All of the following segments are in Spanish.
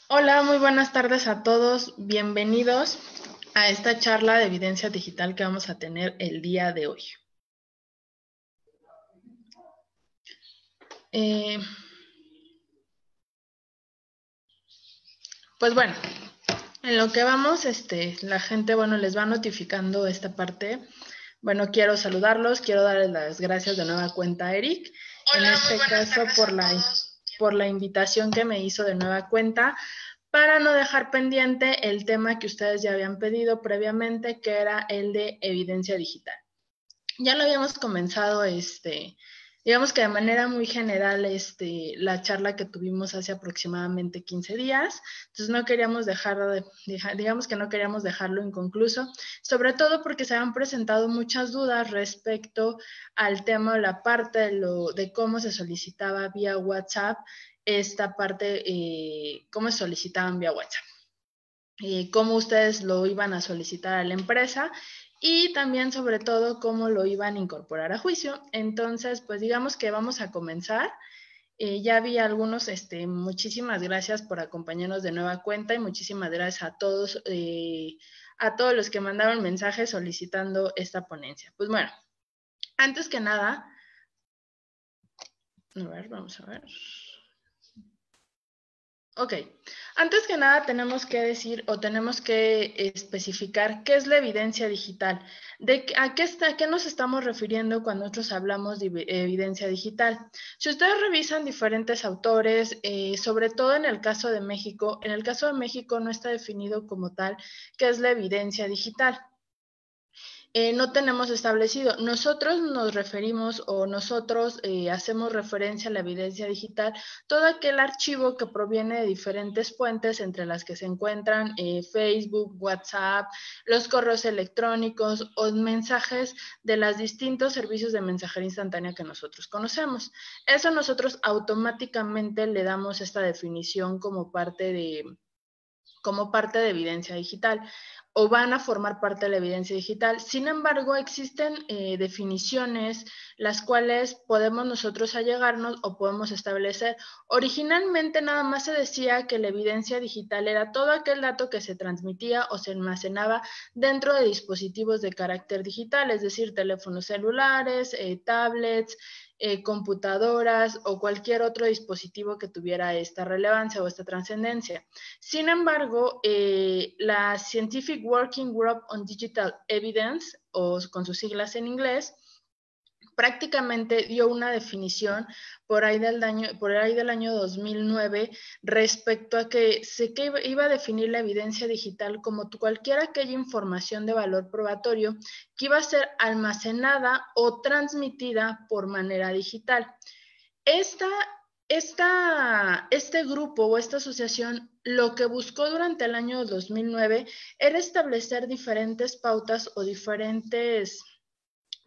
Hola, muy buenas tardes a todos. Bienvenidos a esta charla de evidencia digital que vamos a tener el día de hoy. Eh, pues bueno, en lo que vamos, la gente, bueno, les va notificando esta parte. Bueno, quiero saludarlos, quiero darles las gracias de nueva cuenta a Eric, en Hola, muy este buenas caso tardes a todos. por la invitación que me hizo de nueva cuenta, para no dejar pendiente el tema que ustedes ya habían pedido previamente, que era el de evidencia digital. Ya lo habíamos comenzado, digamos que de manera muy general, la charla que tuvimos hace aproximadamente 15 días. Entonces no queríamos digamos que no queríamos dejarlo inconcluso, sobre todo porque se han presentado muchas dudas respecto al tema o la parte de cómo se solicitaba vía WhatsApp, esta parte, cómo se solicitaban vía WhatsApp, cómo ustedes lo iban a solicitar a la empresa y también sobre todo cómo lo iban a incorporar a juicio. Entonces, pues digamos que vamos a comenzar. Ya vi algunos, muchísimas gracias por acompañarnos de nueva cuenta y muchísimas gracias a todos los que mandaron mensajes solicitando esta ponencia. Pues bueno, antes que nada, a ver, vamos a ver. Ok, antes que nada tenemos que decir o tenemos que especificar qué es la evidencia digital, a qué nos estamos refiriendo cuando nosotros hablamos de evidencia digital. Si ustedes revisan diferentes autores, sobre todo en el caso de México no está definido como tal qué es la evidencia digital. No tenemos establecido. Nosotros nos referimos o nosotros hacemos referencia a la evidencia digital, todo aquel archivo que proviene de diferentes fuentes, entre las que se encuentran Facebook, WhatsApp, los correos electrónicos o mensajes de los distintos servicios de mensajería instantánea que nosotros conocemos. Eso nosotros automáticamente le damos esta definición como parte de evidencia digital o van a formar parte de la evidencia digital. Sin embargo, existen definiciones las cuales podemos nosotros allegarnos o podemos establecer. Originalmente nada más se decía que la evidencia digital era todo aquel dato que se transmitía o se almacenaba dentro de dispositivos de carácter digital, es decir, teléfonos celulares, tablets, computadoras o cualquier otro dispositivo que tuviera esta relevancia o esta trascendencia. Sin embargo, la Scientific Working Group on Digital Evidence, o con sus siglas en inglés, prácticamente dio una definición por ahí del año 2009 respecto a que iba a definir la evidencia digital como cualquier aquella información de valor probatorio que iba a ser almacenada o transmitida por manera digital. Esta, este grupo o esta asociación lo que buscó durante el año 2009 era establecer diferentes pautas o diferentes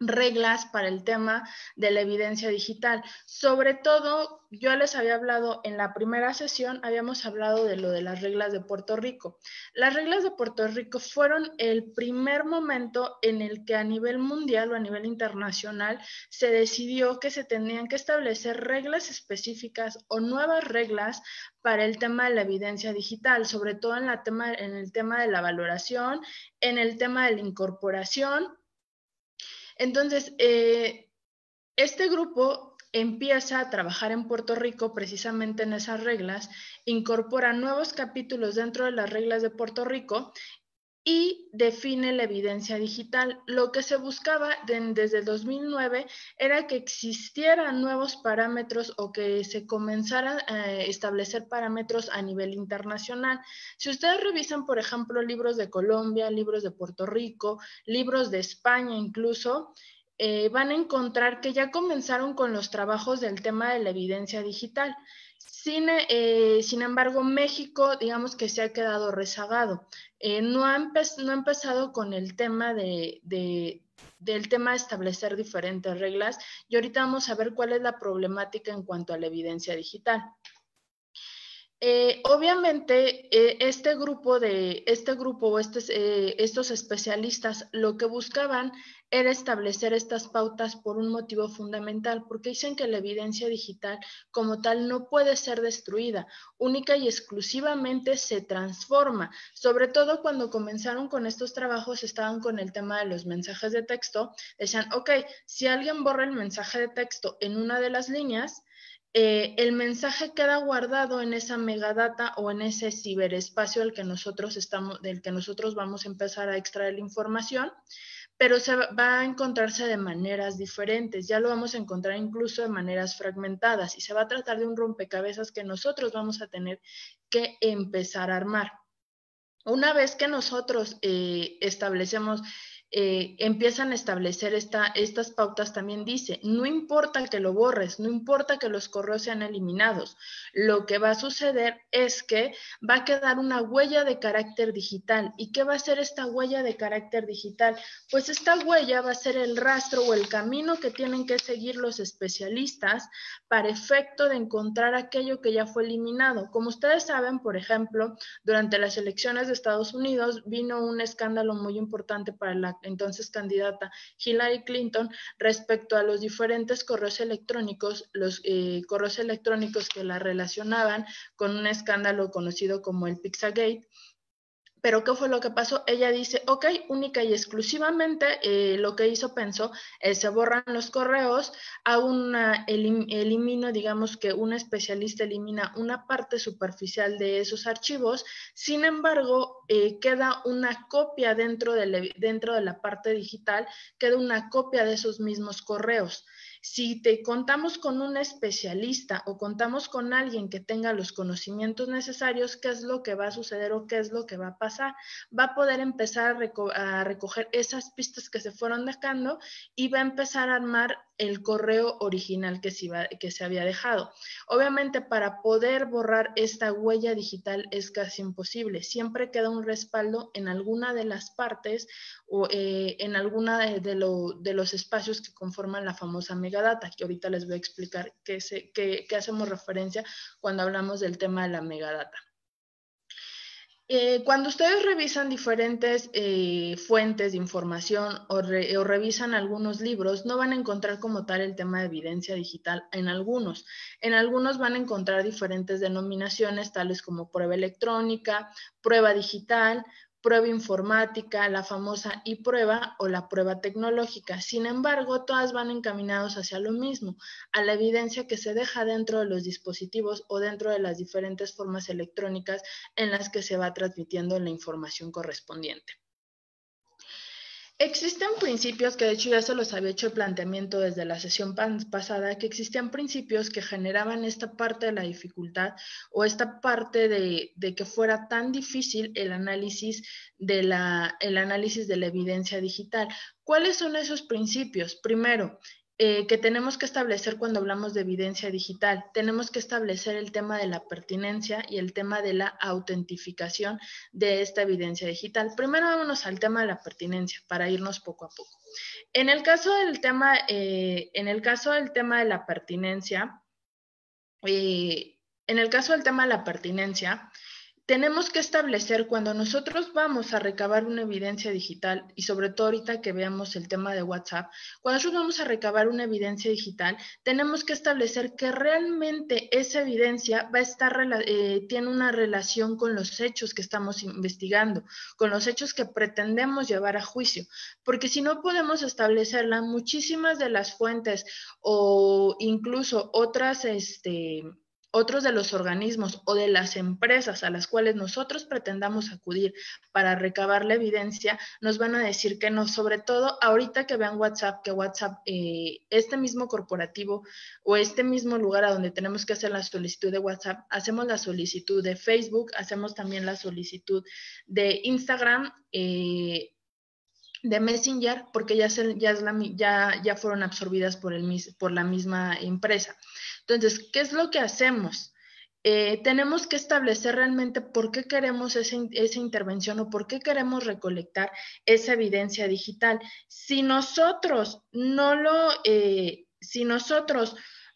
reglas para el tema de la evidencia digital. Sobre todo, yo les había hablado en la primera sesión, habíamos hablado de lo de las reglas de Puerto Rico. Las reglas de Puerto Rico fueron el primer momento en el que a nivel mundial o a nivel internacional se decidió que se tenían que establecer reglas específicas o nuevas reglas para el tema de la evidencia digital, sobre todo en el tema de la valoración, en el tema de la incorporación. Entonces, este grupo empieza a trabajar en Puerto Rico precisamente en esas reglas, incorpora nuevos capítulos dentro de las reglas de Puerto Rico y define la evidencia digital. Lo que se buscaba desde 2009 era que existieran nuevos parámetros o que se comenzaran a establecer parámetros a nivel internacional. Si ustedes revisan, por ejemplo, libros de Colombia, libros de Puerto Rico, libros de España incluso, van a encontrar que ya comenzaron con los trabajos del tema de la evidencia digital. Sin embargo, México, digamos que se ha quedado rezagado. No ha empezado con el tema del tema de establecer diferentes reglas y ahorita vamos a ver cuál es la problemática en cuanto a la evidencia digital. Obviamente, este grupo o estos especialistas lo que buscaban era establecer estas pautas por un motivo fundamental, porque dicen que la evidencia digital como tal no puede ser destruida, única y exclusivamente se transforma. Sobre todo cuando comenzaron con estos trabajos, estaban con el tema de los mensajes de texto, decían, ok, si alguien borra el mensaje de texto en una de las líneas, el mensaje queda guardado en esa megadata o en ese ciberespacio del que nosotros vamos a empezar a extraer la información, pero va a encontrarse de maneras diferentes, ya lo vamos a encontrar incluso de maneras fragmentadas y se va a tratar de un rompecabezas que nosotros vamos a tener que empezar a armar. Una vez que nosotros empiezan a establecer estas pautas, también dice, no importa que lo borres, no importa que los correos sean eliminados, lo que va a suceder es que va a quedar una huella de carácter digital. ¿Y qué va a ser esta huella de carácter digital? Pues esta huella va a ser el rastro o el camino que tienen que seguir los especialistas para efecto de encontrar aquello que ya fue eliminado. Como ustedes saben, por ejemplo, durante las elecciones de Estados Unidos vino un escándalo muy importante para la entonces candidata Hillary Clinton respecto a los diferentes correos electrónicos, correos electrónicos que la relacionaban con un escándalo conocido como el Pizzagate. Pero ¿qué fue lo que pasó? Ella dice, ok, única y exclusivamente lo que pensó, se borran los correos, elimino, digamos que un especialista elimina una parte superficial de esos archivos, sin embargo, queda una copia dentro de la parte digital, queda una copia de esos mismos correos. Si te contamos con un especialista o contamos con alguien que tenga los conocimientos necesarios, ¿qué es lo que va a suceder o qué es lo que va a pasar? Va a poder empezar a recoger esas pistas que se fueron dejando y va a empezar a armar el correo original que se había dejado. Obviamente, para poder borrar esta huella digital es casi imposible. Siempre queda un respaldo en alguna de las partes o en alguna de los espacios que conforman la famosa megadata, que ahorita les voy a explicar qué hacemos referencia cuando hablamos del tema de la megadata. Cuando ustedes revisan diferentes fuentes de información o revisan algunos libros, no van a encontrar como tal el tema de evidencia digital en algunos. En algunos van a encontrar diferentes denominaciones, tales como prueba electrónica, prueba digital, prueba informática, la famosa e-prueba o la prueba tecnológica. Sin embargo, todas van encaminadas hacia lo mismo, a la evidencia que se deja dentro de los dispositivos o dentro de las diferentes formas electrónicas en las que se va transmitiendo la información correspondiente. Existen principios que de hecho ya se los había hecho el planteamiento desde la sesión pasada, que existían principios que generaban esta parte de la dificultad o esta parte de que fuera tan difícil el análisis de la evidencia digital. ¿Cuáles son esos principios? Primero, que tenemos que establecer cuando hablamos de evidencia digital. Tenemos que establecer el tema de la pertinencia y el tema de la autentificación de esta evidencia digital. Primero vámonos al tema de la pertinencia para irnos poco a poco. En el caso del tema de la pertinencia, tenemos que establecer cuando nosotros vamos a recabar una evidencia digital, y sobre todo ahorita que veamos el tema de WhatsApp, cuando nosotros vamos a recabar una evidencia digital, tenemos que establecer que realmente esa evidencia tiene una relación con los hechos que estamos investigando, con los hechos que pretendemos llevar a juicio, porque si no podemos establecerla, muchísimas de las fuentes o incluso otros de los organismos o de las empresas a las cuales nosotros pretendamos acudir para recabar la evidencia, nos van a decir que no, sobre todo ahorita que vean WhatsApp, que WhatsApp, este mismo corporativo o este mismo lugar a donde tenemos que hacer la solicitud de WhatsApp, hacemos la solicitud de Facebook, hacemos también la solicitud de Instagram, de Messenger, porque ya fueron absorbidas por la misma empresa. Entonces, ¿qué es lo que hacemos? Tenemos que establecer realmente por qué queremos esa intervención o por qué queremos recolectar esa evidencia digital. Si nosotros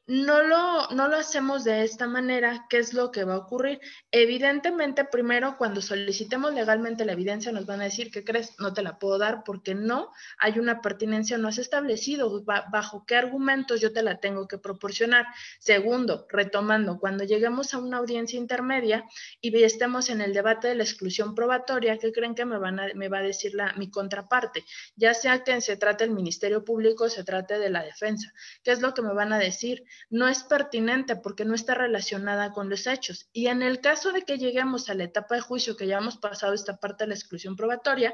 no lo hacemos de esta manera. ¿Qué es lo que va a ocurrir? Evidentemente, primero, cuando solicitemos legalmente la evidencia, nos van a decir, ¿qué crees? No te la puedo dar porque no hay una pertinencia, no has establecido bajo qué argumentos yo te la tengo que proporcionar. Segundo, retomando, cuando lleguemos a una audiencia intermedia y estemos en el debate de la exclusión probatoria, ¿qué creen que me va a decir mi contraparte? Ya sea que se trate del Ministerio Público o se trate de la defensa. ¿Qué es lo que me van a decir? No es pertinente porque no está relacionada con los hechos. Y en el caso de que lleguemos a la etapa de juicio, que ya hemos pasado esta parte de la exclusión probatoria,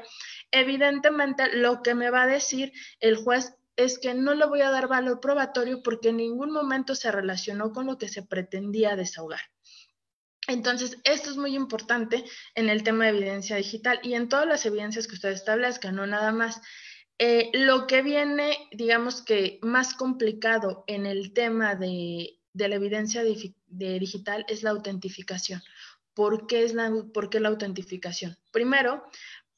evidentemente lo que me va a decir el juez es que no le voy a dar valor probatorio porque en ningún momento se relacionó con lo que se pretendía desahogar. Entonces, esto es muy importante en el tema de evidencia digital y en todas las evidencias que ustedes establezcan, no nada más. Lo que viene, digamos que más complicado en el tema de la evidencia digital es la autentificación. ¿Por qué la autentificación? Primero,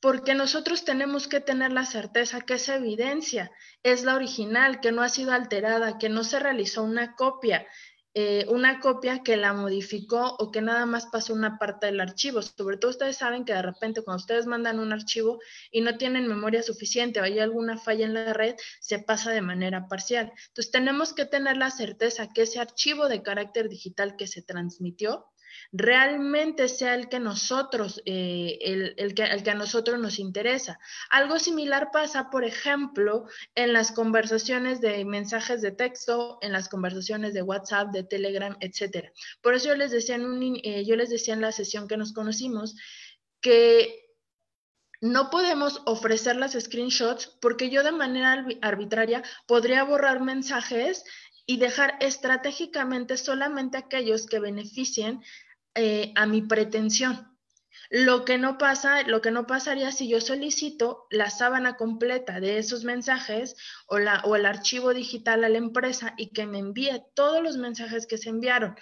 porque nosotros tenemos que tener la certeza que esa evidencia es la original, que no ha sido alterada, que no se realizó una copia que la modificó o que nada más pasó una parte del archivo. Sobre todo ustedes saben que de repente cuando ustedes mandan un archivo y no tienen memoria suficiente o hay alguna falla en la red, se pasa de manera parcial. Entonces tenemos que tener la certeza que ese archivo de carácter digital que se transmitió realmente sea el que nosotros, el que a nosotros nos interesa. Algo similar pasa, por ejemplo, en las conversaciones de mensajes de texto, en las conversaciones de WhatsApp, de Telegram, etcétera. Por eso yo les decía en la sesión que nos conocimos que no podemos ofrecer las screenshots porque yo de manera arbitraria podría borrar mensajes y dejar estratégicamente solamente aquellos que beneficien a mi pretensión. Lo que no pasaría si yo solicito la sábana completa de esos mensajes o el archivo digital a la empresa y que me envíe todos los mensajes que se enviaron.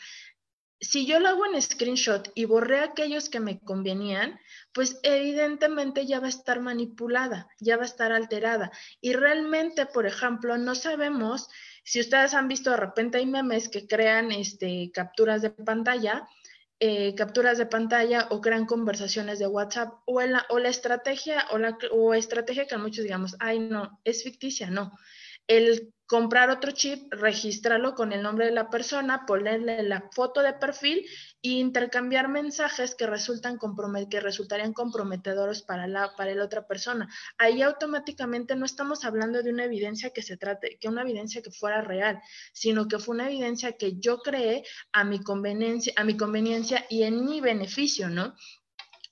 Si yo lo hago en screenshot y borré aquellos que me convenían, pues evidentemente ya va a estar manipulada, ya va a estar alterada. Y realmente, por ejemplo, no sabemos si ustedes han visto de repente hay memes que crean capturas de pantalla o crean conversaciones de WhatsApp o la estrategia o estrategia que muchos digamos, ay no, es ficticia, no. El comprar otro chip, registrarlo con el nombre de la persona, ponerle la foto de perfil e intercambiar mensajes que resultarían comprometedores para la otra persona. Ahí automáticamente no estamos hablando de una evidencia una evidencia que fuera real, sino que fue una evidencia que yo creé a mi conveniencia y en mi beneficio, ¿no?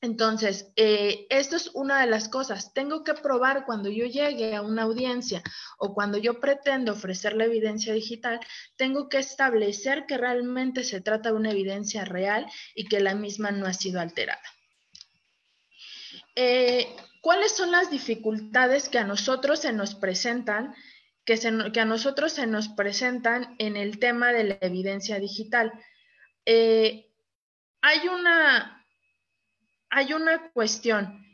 Entonces, esto es una de las cosas. Tengo que probar cuando yo llegue a una audiencia o cuando yo pretendo ofrecer la evidencia digital, tengo que establecer que realmente se trata de una evidencia real y que la misma no ha sido alterada. ¿Cuáles son las dificultades que a nosotros se nos presentan, que a nosotros se nos presentan en el tema de la evidencia digital? Hay una cuestión,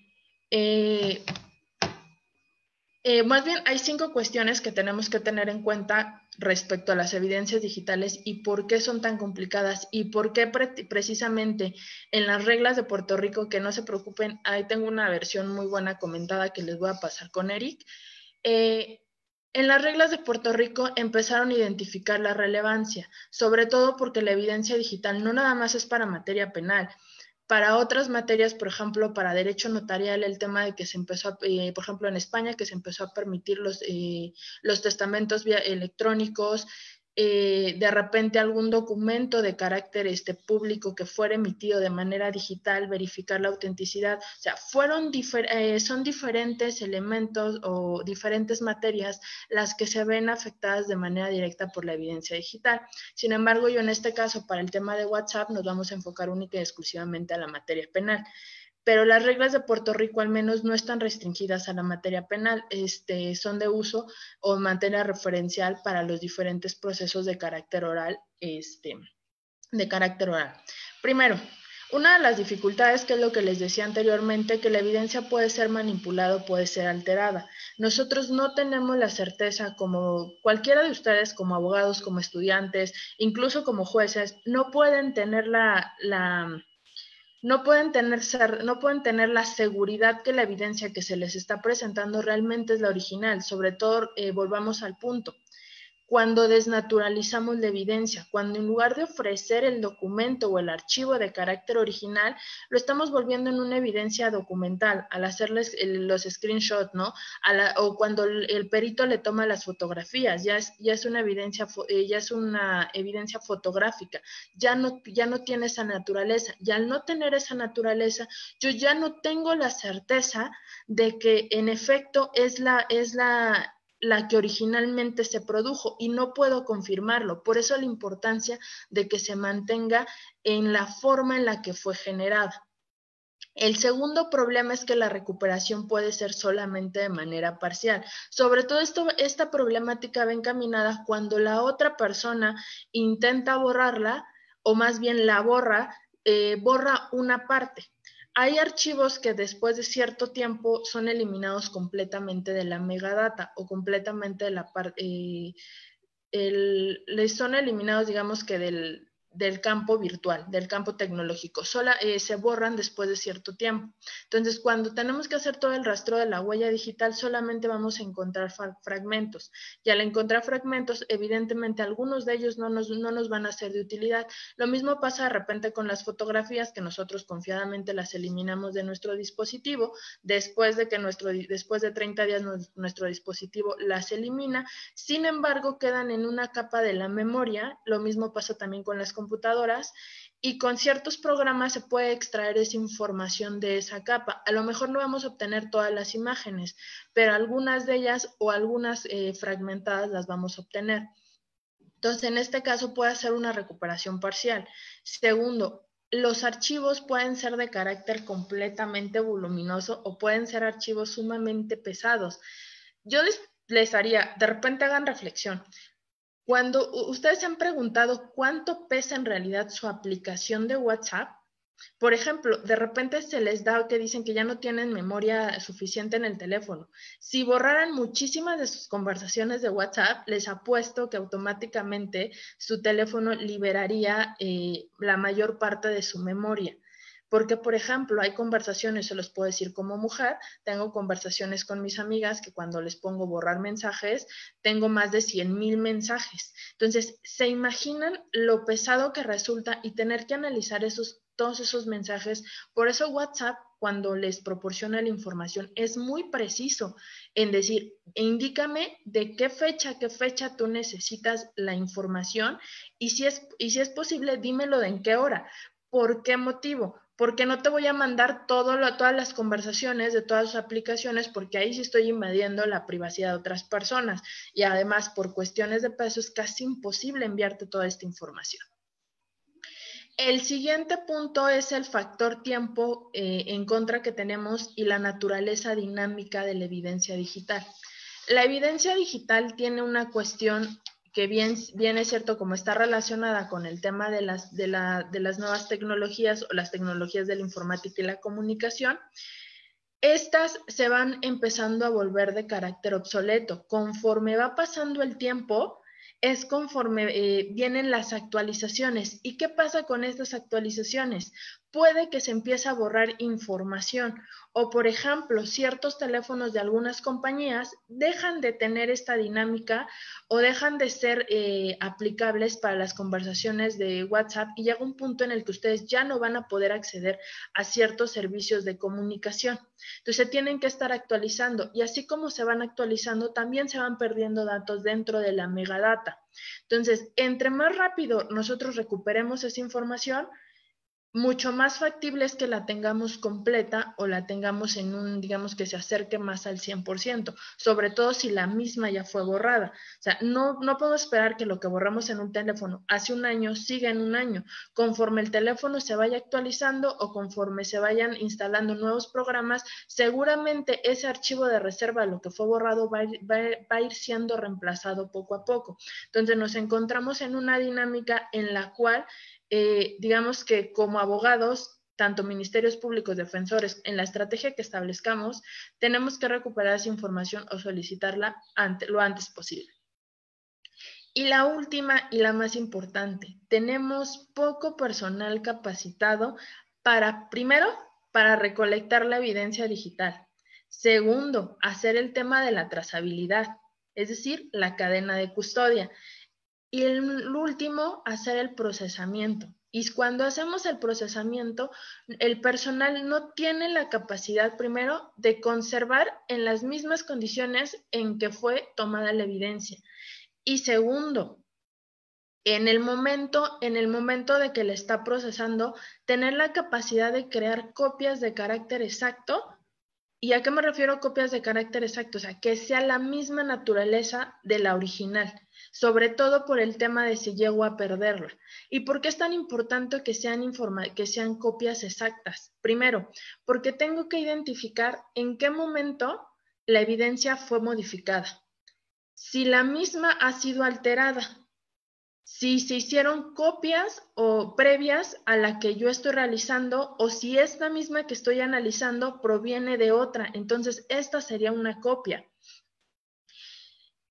más bien hay 5 cuestiones que tenemos que tener en cuenta respecto a las evidencias digitales y por qué son tan complicadas y por qué precisamente en las reglas de Puerto Rico, que no se preocupen, ahí tengo una versión muy buena comentada que les voy a pasar con Eric. En las reglas de Puerto Rico empezaron a identificar la relevancia, sobre todo porque la evidencia digital no nada más es para materia penal. Para otras materias, por ejemplo, para derecho notarial, el tema de que se empezó, por ejemplo, en España, que se empezó a permitir los testamentos electrónicos, de repente algún documento de carácter público que fuera emitido de manera digital, verificar la autenticidad. O sea, son diferentes elementos o diferentes materias las que se ven afectadas de manera directa por la evidencia digital. Sin embargo, yo en este caso, para el tema de WhatsApp, nos vamos a enfocar única y exclusivamente a la materia penal. Pero las reglas de Puerto Rico al menos no están restringidas a la materia penal, son de uso o materia referencial para los diferentes procesos de carácter oral, Primero, Una de las dificultades, que es lo que les decía anteriormente, que la evidencia puede ser manipulada o puede ser alterada. Nosotros no tenemos la certeza, como cualquiera de ustedes, como abogados, como estudiantes, incluso como jueces, no pueden tener no pueden tener la seguridad que la evidencia que se les está presentando realmente es la original. Sobre todo, volvamos al punto. Cuando desnaturalizamos la evidencia, cuando en lugar de ofrecer el documento o el archivo de carácter original, lo estamos volviendo en una evidencia documental, al hacerles los screenshots, ¿no? O cuando el perito le toma las fotografías, ya es una evidencia fotográfica, ya no tiene esa naturaleza, y al no tener esa naturaleza, yo ya no tengo la certeza de que en efecto es la que originalmente se produjo, y no puedo confirmarlo. Por eso la importancia de que se mantenga en la forma en la que fue generada. El segundo problema es que la recuperación puede ser solamente de manera parcial. Sobre todo esta problemática va encaminada cuando la otra persona intenta borrarla, o más bien la borra una parte. Hay archivos que después de cierto tiempo son eliminados completamente de la megadata, o completamente de la parte, les son eliminados, digamos que del campo virtual, del campo tecnológico. Se borran después de cierto tiempo. Entonces, cuando tenemos que hacer todo el rastreo de la huella digital, solamente vamos a encontrar fragmentos. Y al encontrar fragmentos, evidentemente algunos de ellos no nos van a ser de utilidad. Lo mismo pasa de repente con las fotografías, que nosotros confiadamente las eliminamos de nuestro dispositivo, después de 30 días nuestro dispositivo las elimina. Sin embargo, quedan en una capa de la memoria. Lo mismo pasa también con las computadoras, y con ciertos programas se puede extraer esa información de esa capa. A lo mejor no vamos a obtener todas las imágenes, pero algunas de ellas, o algunas fragmentadas, las vamos a obtener. Entonces, en este caso puede ser una recuperación parcial. Segundo, los archivos pueden ser de carácter completamente voluminoso, o pueden ser archivos sumamente pesados. Yo les haría, de repente hagan reflexión. Cuando ustedes se han preguntado cuánto pesa en realidad su aplicación de WhatsApp, por ejemplo, de repente se les da que dicen que ya no tienen memoria suficiente en el teléfono. Si borraran muchísimas de sus conversaciones de WhatsApp, les apuesto que automáticamente su teléfono liberaría la mayor parte de su memoria. Porque, por ejemplo, hay conversaciones, se los puedo decir como mujer, tengo conversaciones con mis amigas que cuando les pongo borrar mensajes, tengo más de 100,000 mensajes. Entonces, ¿se imaginan lo pesado que resulta y tener que analizar todos esos mensajes? Por eso WhatsApp, cuando les proporciona la información, es muy preciso en decir, indícame de qué fecha tú necesitas la información, y si es posible, dímelo de en qué hora. ¿Por qué motivo? Porque no te voy a mandar todas las conversaciones de todas sus aplicaciones, porque ahí sí estoy invadiendo la privacidad de otras personas, y además por cuestiones de peso es casi imposible enviarte toda esta información. El siguiente punto es el factor tiempo en contra que tenemos, y la naturaleza dinámica de la evidencia digital. La evidencia digital tiene una cuestión que bien es cierto, como está relacionada con el tema de las nuevas tecnologías, o las tecnologías de la informática y la comunicación. Estas se van empezando a volver de carácter obsoleto. Conforme va pasando el tiempo, es conforme vienen las actualizaciones. ¿Y qué pasa con estas actualizaciones? Puede que se empiece a borrar información, o por ejemplo, ciertos teléfonos de algunas compañías dejan de tener esta dinámica, o dejan de ser aplicables para las conversaciones de WhatsApp, y llega un punto en el que ustedes ya no van a poder acceder a ciertos servicios de comunicación. Entonces se tienen que estar actualizando, y así como se van actualizando, también se van perdiendo datos dentro de la megadata. Entonces, entre más rápido nosotros recuperemos esa información, mucho más factible es que la tengamos completa, o la tengamos digamos, que se acerque más al 100%, sobre todo si la misma ya fue borrada. O sea, no podemos esperar que lo que borramos en un teléfono hace un año siga en un año. Conforme el teléfono se vaya actualizando, o conforme se vayan instalando nuevos programas, seguramente ese archivo de reserva, lo que fue borrado, va a ir siendo reemplazado poco a poco. Entonces nos encontramos en una dinámica en la cual digamos que como abogados tanto ministerios públicos, defensores, en la estrategia que establezcamos, tenemos que recuperar esa información o solicitarla lo antes posible. Y la última y la más importante, tenemos poco personal capacitado primero, para recolectar la evidencia digital. Segundo, hacer el tema de la trazabilidad, es decir, la cadena de custodia. Y el último, hacer el procesamiento. Y cuando hacemos el procesamiento, el personal no tiene la capacidad, primero, de conservar en las mismas condiciones en que fue tomada la evidencia. Y segundo, en el momento de que le está procesando, tener la capacidad de crear copias de carácter exacto. ¿Y a qué me refiero copias de carácter exacto? O sea, que sea la misma naturaleza de la original, sobre todo por el tema de si llego a perderla. ¿Y por qué es tan importante que sean copias exactas? Primero, porque tengo que identificar en qué momento la evidencia fue modificada. Si la misma ha sido alterada, si se hicieron copias o previas a la que yo estoy realizando, o si esta misma que estoy analizando proviene de otra, entonces esta sería una copia.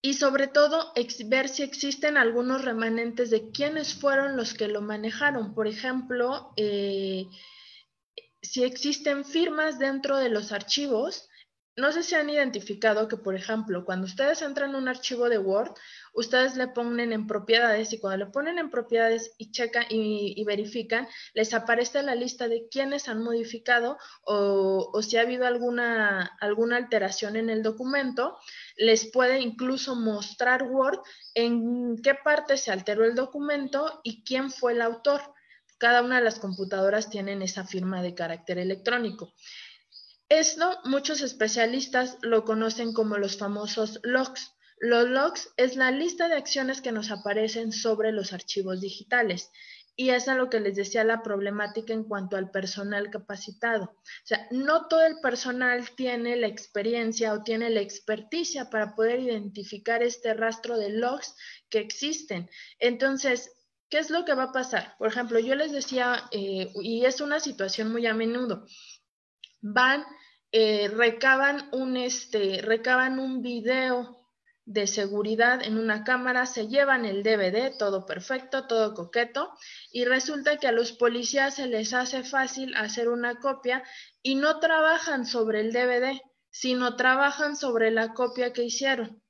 Y sobre todo, ver si existen algunos remanentes de quiénes fueron los que lo manejaron. Por ejemplo, si existen firmas dentro de los archivos. No sé si han identificado que, por ejemplo, cuando ustedes entran a un archivo de Word, ustedes le ponen en propiedades, y cuando le ponen en propiedades y checan y verifican, les aparece la lista de quiénes han modificado o si ha habido alguna alteración en el documento. Les puede incluso mostrar Word en qué parte se alteró el documento y quién fue el autor. Cada una de las computadoras tienen esa firma de carácter electrónico. Esto muchos especialistas lo conocen como los famosos logs. Los logs es la lista de acciones que nos aparecen sobre los archivos digitales. Y es a lo que les decía la problemática en cuanto al personal capacitado. O sea, no todo el personal tiene la experiencia o tiene la experticia para poder identificar este rastro de logs que existen. Entonces, ¿qué es lo que va a pasar? Por ejemplo, yo les decía, y es una situación muy a menudo, van, recaban un video de seguridad en una cámara, se llevan el DVD, todo perfecto, todo coqueto, y resulta que a los policías se les hace fácil hacer una copia y no trabajan sobre el DVD, sino trabajan sobre la copia que hicieron.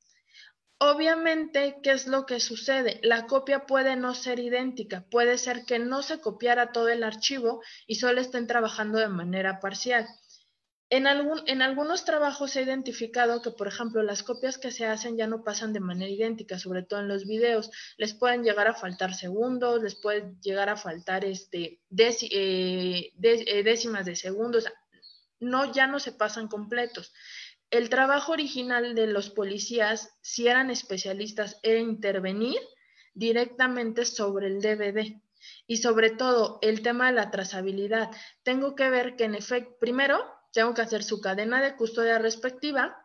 Obviamente, ¿qué es lo que sucede? La copia puede no ser idéntica, puede ser que no se copiara todo el archivo y solo estén trabajando de manera parcial. En algunos trabajos se ha identificado que, por ejemplo, las copias que se hacen ya no pasan de manera idéntica, sobre todo en los videos. Les pueden llegar a faltar segundos, les puede llegar a faltar décimas de segundos. Ya no se pasan completos. El trabajo original de los policías, si eran especialistas, era intervenir directamente sobre el DVD. Y sobre todo, el tema de la trazabilidad. Tengo que ver que, en efecto, primero, tengo que hacer su cadena de custodia respectiva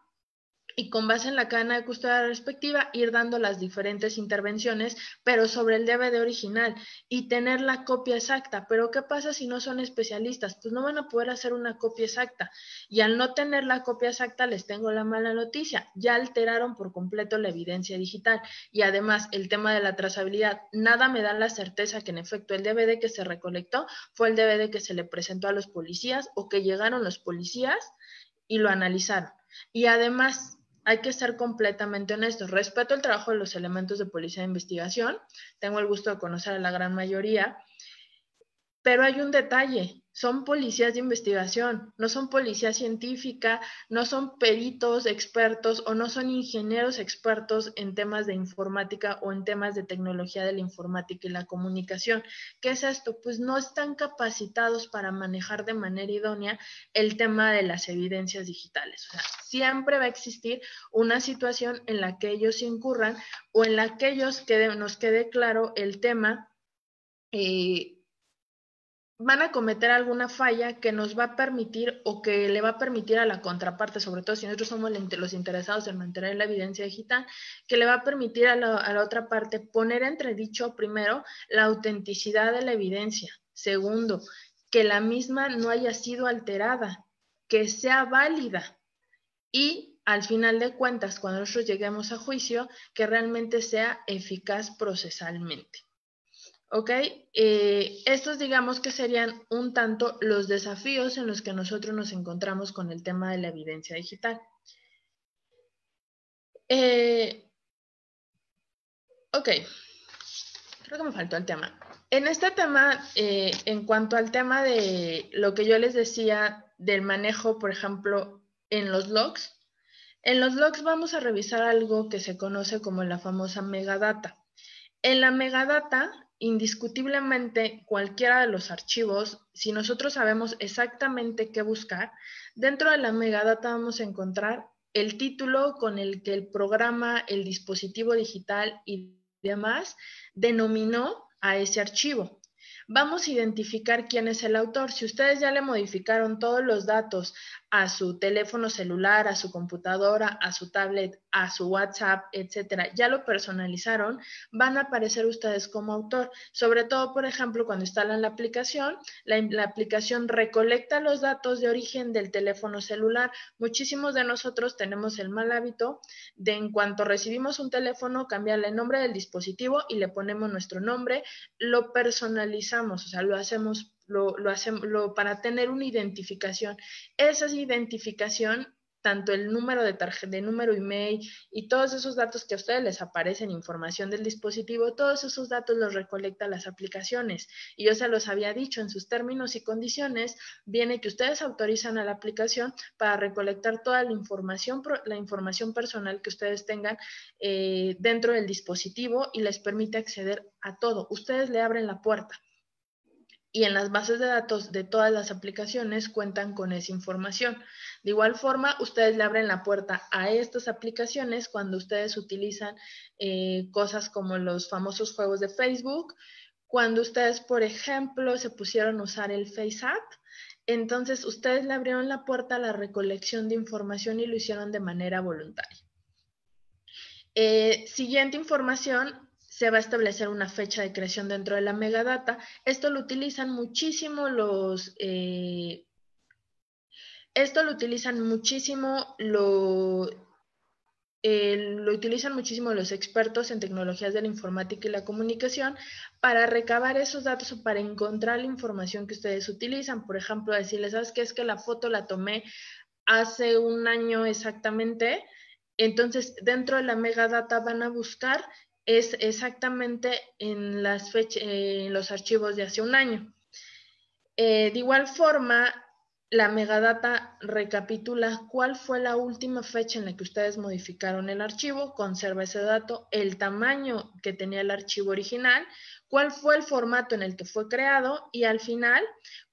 y con base en la cadena de custodia respectiva ir dando las diferentes intervenciones, pero sobre el DVD original y tener la copia exacta. Pero ¿qué pasa si no son especialistas? Pues no van a poder hacer una copia exacta. Y al no tener la copia exacta, les tengo la mala noticia. Ya alteraron por completo la evidencia digital. Y además, el tema de la trazabilidad, nada me da la certeza que en efecto el DVD que se recolectó fue el DVD que se le presentó a los policías o que llegaron los policías y lo analizaron. Y además, hay que ser completamente honestos. Respeto el trabajo de los elementos de policía de investigación. Tengo el gusto de conocer a la gran mayoría. Pero hay un detalle, son policías de investigación, no son policía científica, no son peritos expertos o no son ingenieros expertos en temas de informática o en temas de tecnología de la informática y la comunicación. ¿Qué es esto? Pues no están capacitados para manejar de manera idónea el tema de las evidencias digitales. O sea, siempre va a existir una situación en la que ellos incurran o en la que nos quede claro el tema van a cometer alguna falla que nos va a permitir o que le va a permitir a la contraparte, sobre todo si nosotros somos los interesados en mantener la evidencia digital, que le va a permitir a la otra parte poner entredicho, primero, la autenticidad de la evidencia. Segundo, que la misma no haya sido alterada, que sea válida y al final de cuentas, cuando nosotros lleguemos a juicio, que realmente sea eficaz procesalmente. ¿Ok? Estos digamos que serían un tanto los desafíos en los que nosotros nos encontramos con el tema de la evidencia digital. Ok, creo que me faltó el tema. En este tema, en cuanto al tema de lo que yo les decía del manejo, por ejemplo, en los logs vamos a revisar algo que se conoce como la famosa megadata. En la megadata, indiscutiblemente, cualquiera de los archivos, si nosotros sabemos exactamente qué buscar, dentro de la megadata vamos a encontrar el título con el que el programa, el dispositivo digital y demás denominó a ese archivo. Vamos a identificar quién es el autor. Si ustedes ya le modificaron todos los datos a su teléfono celular, a su computadora, a su tablet, a su WhatsApp, etcétera, ya lo personalizaron, van a aparecer ustedes como autor. Sobre todo, por ejemplo, cuando instalan la aplicación recolecta los datos de origen del teléfono celular. Muchísimos de nosotros tenemos el mal hábito de, en cuanto recibimos un teléfono, cambiarle el nombre del dispositivo y le ponemos nuestro nombre, lo personalizamos, o sea, lo hacemos para tener una identificación. Esa identificación, tanto el número de tarjeta, de número email y todos esos datos que a ustedes les aparecen, información del dispositivo, todos esos datos los recolectan las aplicaciones. Y yo se los había dicho, en sus términos y condiciones, viene que ustedes autorizan a la aplicación para recolectar toda la información personal que ustedes tengan dentro del dispositivo y les permite acceder a todo. Ustedes le abren la puerta. Y en las bases de datos de todas las aplicaciones cuentan con esa información. De igual forma, ustedes le abren la puerta a estas aplicaciones cuando ustedes utilizan cosas como los famosos juegos de Facebook, cuando ustedes, por ejemplo, se pusieron a usar el FaceApp, entonces ustedes le abrieron la puerta a la recolección de información y lo hicieron de manera voluntaria. Siguiente información, se va a establecer una fecha de creación dentro de la megadata. Esto lo utilizan muchísimo los expertos en tecnologías de la informática y la comunicación para recabar esos datos o para encontrar la información que ustedes utilizan. Por ejemplo, decirles, ¿sabes qué? Es que la foto la tomé hace un año exactamente. Entonces, dentro de la megadata van a buscar es exactamente en los archivos de hace un año. De igual forma, la megadata recapitula cuál fue la última fecha en la que ustedes modificaron el archivo, conserva ese dato, el tamaño que tenía el archivo original, cuál fue el formato en el que fue creado y al final,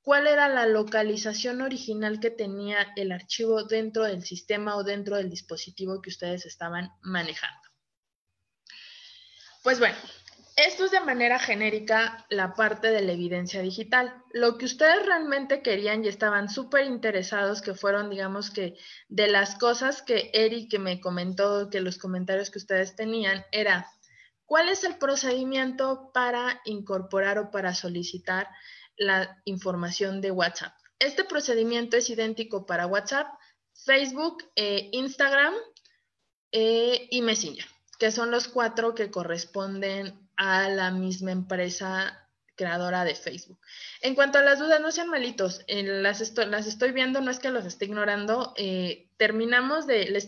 cuál era la localización original que tenía el archivo dentro del sistema o dentro del dispositivo que ustedes estaban manejando. Pues bueno, esto es de manera genérica la parte de la evidencia digital. Lo que ustedes realmente querían y estaban súper interesados, que fueron, digamos que, de las cosas que Eric me comentó, que los comentarios que ustedes tenían, era, ¿cuál es el procedimiento para incorporar o para solicitar la información de WhatsApp? Este procedimiento es idéntico para WhatsApp, Facebook, Instagram y Messenger, que son los 4 que corresponden a la misma empresa creadora de Facebook. En cuanto a las dudas, no sean malitos, las estoy viendo, no es que los esté ignorando. Les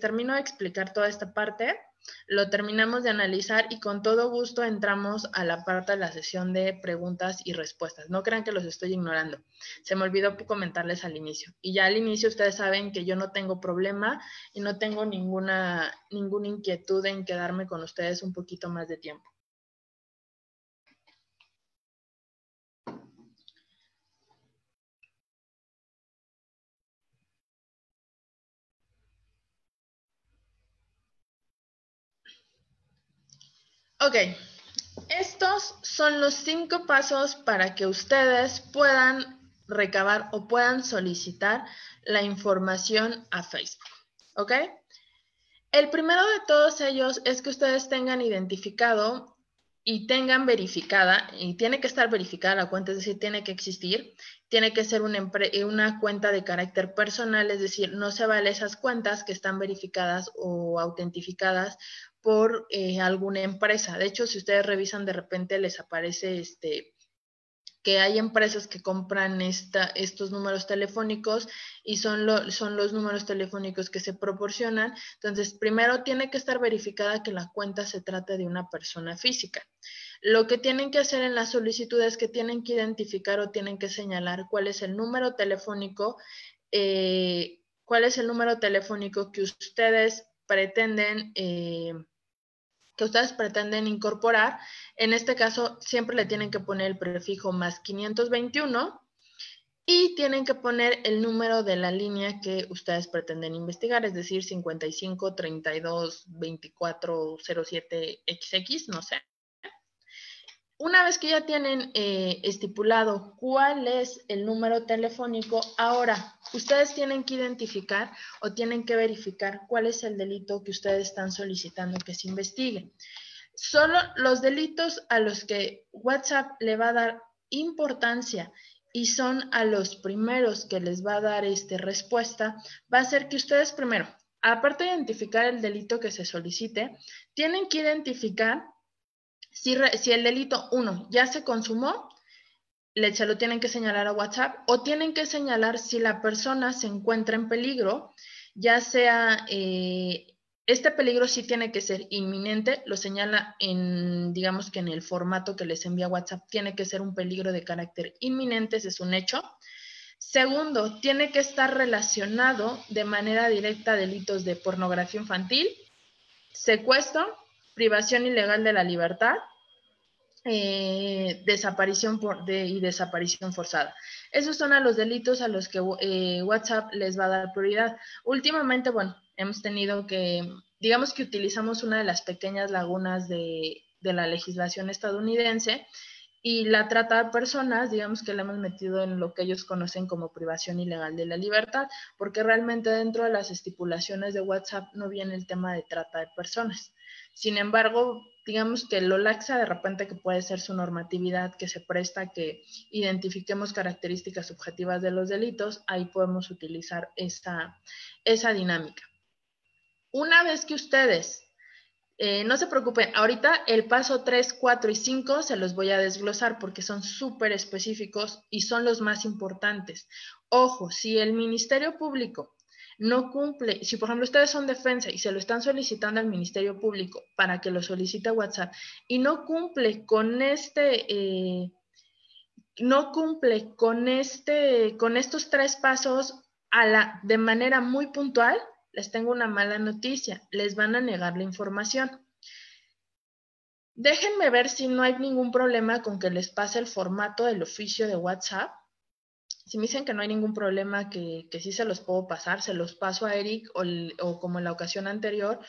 termino de explicar toda esta parte, lo terminamos de analizar y con todo gusto entramos a la parte de la sesión de preguntas y respuestas. No crean que los estoy ignorando. Se me olvidó comentarles al inicio. Y ya al inicio ustedes saben que yo no tengo problema y no tengo ninguna inquietud en quedarme con ustedes un poquito más de tiempo. Ok, estos son los 5 pasos para que ustedes puedan recabar o puedan solicitar la información a Facebook, ¿ok? El primero de todos ellos es que ustedes tengan identificado y tengan verificada, y tiene que estar verificada la cuenta, es decir, tiene que existir, tiene que ser una cuenta de carácter personal, es decir, no se vale esas cuentas que están verificadas o autentificadas por alguna empresa. De hecho, si ustedes revisan, de repente les aparece que hay empresas que compran estos números telefónicos y son los números telefónicos que se proporcionan. Entonces, primero tiene que estar verificada que la cuenta se trata de una persona física. Lo que tienen que hacer en la solicitud es que tienen que identificar o tienen que señalar cuál es el número telefónico, que ustedes pretenden incorporar. En este caso, siempre le tienen que poner el prefijo más 521 y tienen que poner el número de la línea que ustedes pretenden investigar, es decir, 55 32 24 07 XX, no sé. Una vez que ya tienen estipulado cuál es el número telefónico, ahora ustedes tienen que identificar o tienen que verificar cuál es el delito que ustedes están solicitando que se investigue. Solo los delitos a los que WhatsApp le va a dar importancia y son a los primeros que les va a dar respuesta, va a ser que ustedes primero, aparte de identificar el delito que se solicite, tienen que identificar si el delito 1 ya se consumó, se lo tienen que señalar a WhatsApp, o tienen que señalar si la persona se encuentra en peligro, ya sea, este peligro sí tiene que ser inminente, lo señala digamos que en el formato que les envía WhatsApp, tiene que ser un peligro de carácter inminente, ese es un hecho. Segundo, tiene que estar relacionado de manera directa a delitos de pornografía infantil, secuestro, privación ilegal de la libertad, desaparición y desaparición forzada. Esos son a los delitos a los que WhatsApp les va a dar prioridad. Últimamente, bueno, hemos tenido digamos que utilizamos una de las pequeñas lagunas de la legislación estadounidense, y la trata de personas, digamos que la hemos metido en lo que ellos conocen como privación ilegal de la libertad, porque realmente dentro de las estipulaciones de WhatsApp no viene el tema de trata de personas. Sin embargo, digamos que lo laxa de repente que puede ser su normatividad, que se presta a que identifiquemos características subjetivas de los delitos, ahí podemos utilizar esa dinámica. Una vez que ustedes no se preocupen, ahorita el paso 3, 4 y 5 se los voy a desglosar porque son súper específicos y son los más importantes. Ojo, si el Ministerio Público no cumple, si por ejemplo ustedes son defensa y se lo están solicitando al Ministerio Público para que lo solicite WhatsApp y no cumple con con estos 3 pasos de manera muy puntual, les tengo una mala noticia, les van a negar la información. Déjenme ver si no hay ningún problema con que les pase el formato del oficio de WhatsApp. Si me dicen que no hay ningún problema, que sí se los puedo pasar, se los paso a Eric o como en la ocasión anterior,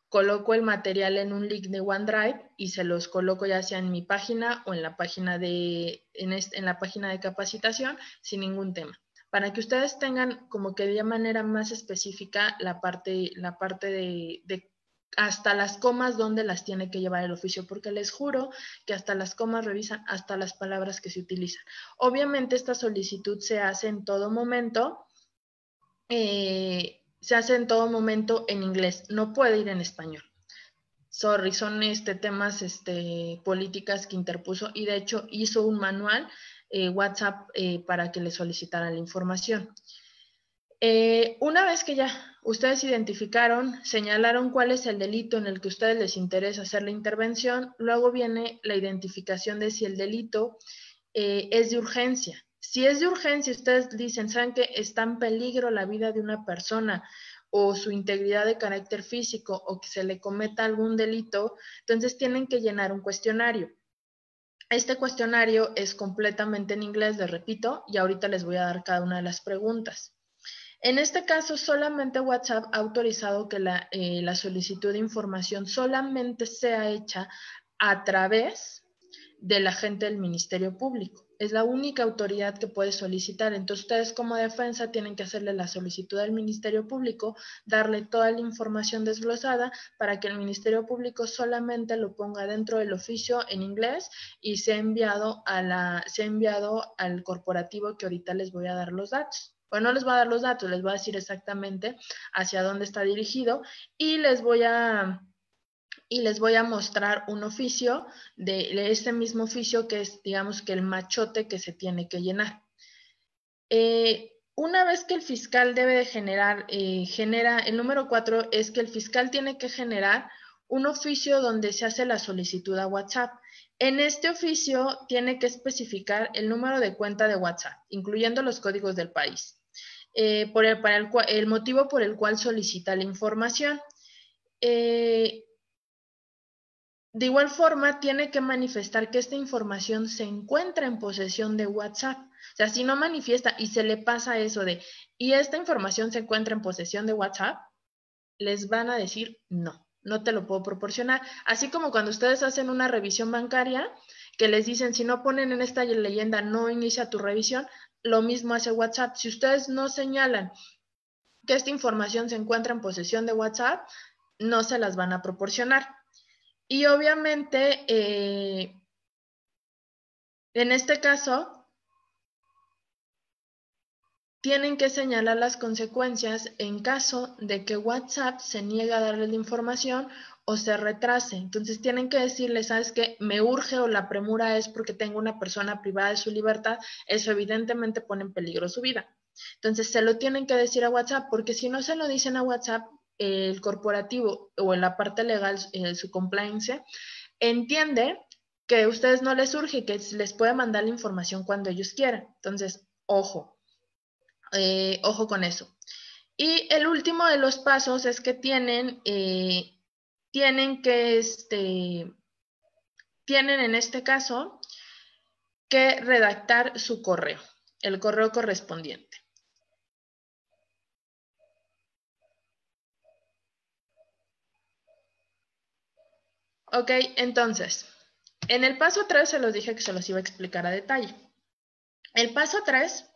coloco el material en un link de OneDrive y se los coloco ya sea en mi página o en la página en la página de capacitación sin ningún tema, para que ustedes tengan como que de manera más específica la parte de hasta las comas donde las tiene que llevar el oficio, porque les juro que hasta las comas revisan hasta las palabras que se utilizan. Obviamente esta solicitud se hace en todo momento, en inglés, no puede ir en español. Sorry, son temas políticas que interpuso, y de hecho hizo un manual WhatsApp para que le solicitaran la información. Una vez que ya ustedes identificaron, señalaron cuál es el delito en el que a ustedes les interesa hacer la intervención, luego viene la identificación de si el delito es de urgencia. Si es de urgencia, ustedes dicen, ¿saben qué? Está en peligro la vida de una persona o su integridad de carácter físico o que se le cometa algún delito, entonces tienen que llenar un cuestionario. Este cuestionario es completamente en inglés, les repito, y ahorita les voy a dar cada una de las preguntas. En este caso, solamente WhatsApp ha autorizado que la solicitud de información solamente sea hecha a través del agente del Ministerio Público. Es la única autoridad que puede solicitar. Entonces, ustedes como defensa tienen que hacerle la solicitud al Ministerio Público, darle toda la información desglosada para que el Ministerio Público solamente lo ponga dentro del oficio en inglés y sea enviado al corporativo, que ahorita les voy a dar los datos. Bueno, no les voy a dar los datos, les voy a decir exactamente hacia dónde está dirigido y les voy a mostrar un oficio de este mismo oficio, que es, digamos, que el machote que se tiene que llenar. Una vez que el fiscal debe de generar, el número 4 es que el fiscal tiene que generar un oficio donde se hace la solicitud a WhatsApp. En este oficio tiene que especificar el número de cuenta de WhatsApp, incluyendo los códigos del país, el motivo por el cual solicita la información. De igual forma, tiene que manifestar que esta información se encuentra en posesión de WhatsApp. O sea, si no manifiesta y se le pasa eso de, y esta información se encuentra en posesión de WhatsApp, les van a decir, no, no te lo puedo proporcionar. Así como cuando ustedes hacen una revisión bancaria, que les dicen, si no ponen en esta leyenda, no inicia tu revisión, lo mismo hace WhatsApp. Si ustedes no señalan que esta información se encuentra en posesión de WhatsApp, no se las van a proporcionar. Y obviamente, en este caso, tienen que señalar las consecuencias en caso de que WhatsApp se niegue a darles la información o se retrase. Entonces tienen que decirle, ¿sabes qué? Me urge, o la premura es porque tengo una persona privada de su libertad. Eso evidentemente pone en peligro su vida. Entonces se lo tienen que decir a WhatsApp, porque si no se lo dicen a WhatsApp, el corporativo o en la parte legal, su compliance, entiende que a ustedes no les surge y que les puede mandar la información cuando ellos quieran. Entonces, ojo con eso. Y el último de los pasos es que tienen en este caso que redactar su correo, el correo correspondiente. Ok, entonces, en el paso 3 se los dije que se los iba a explicar a detalle. El paso 3,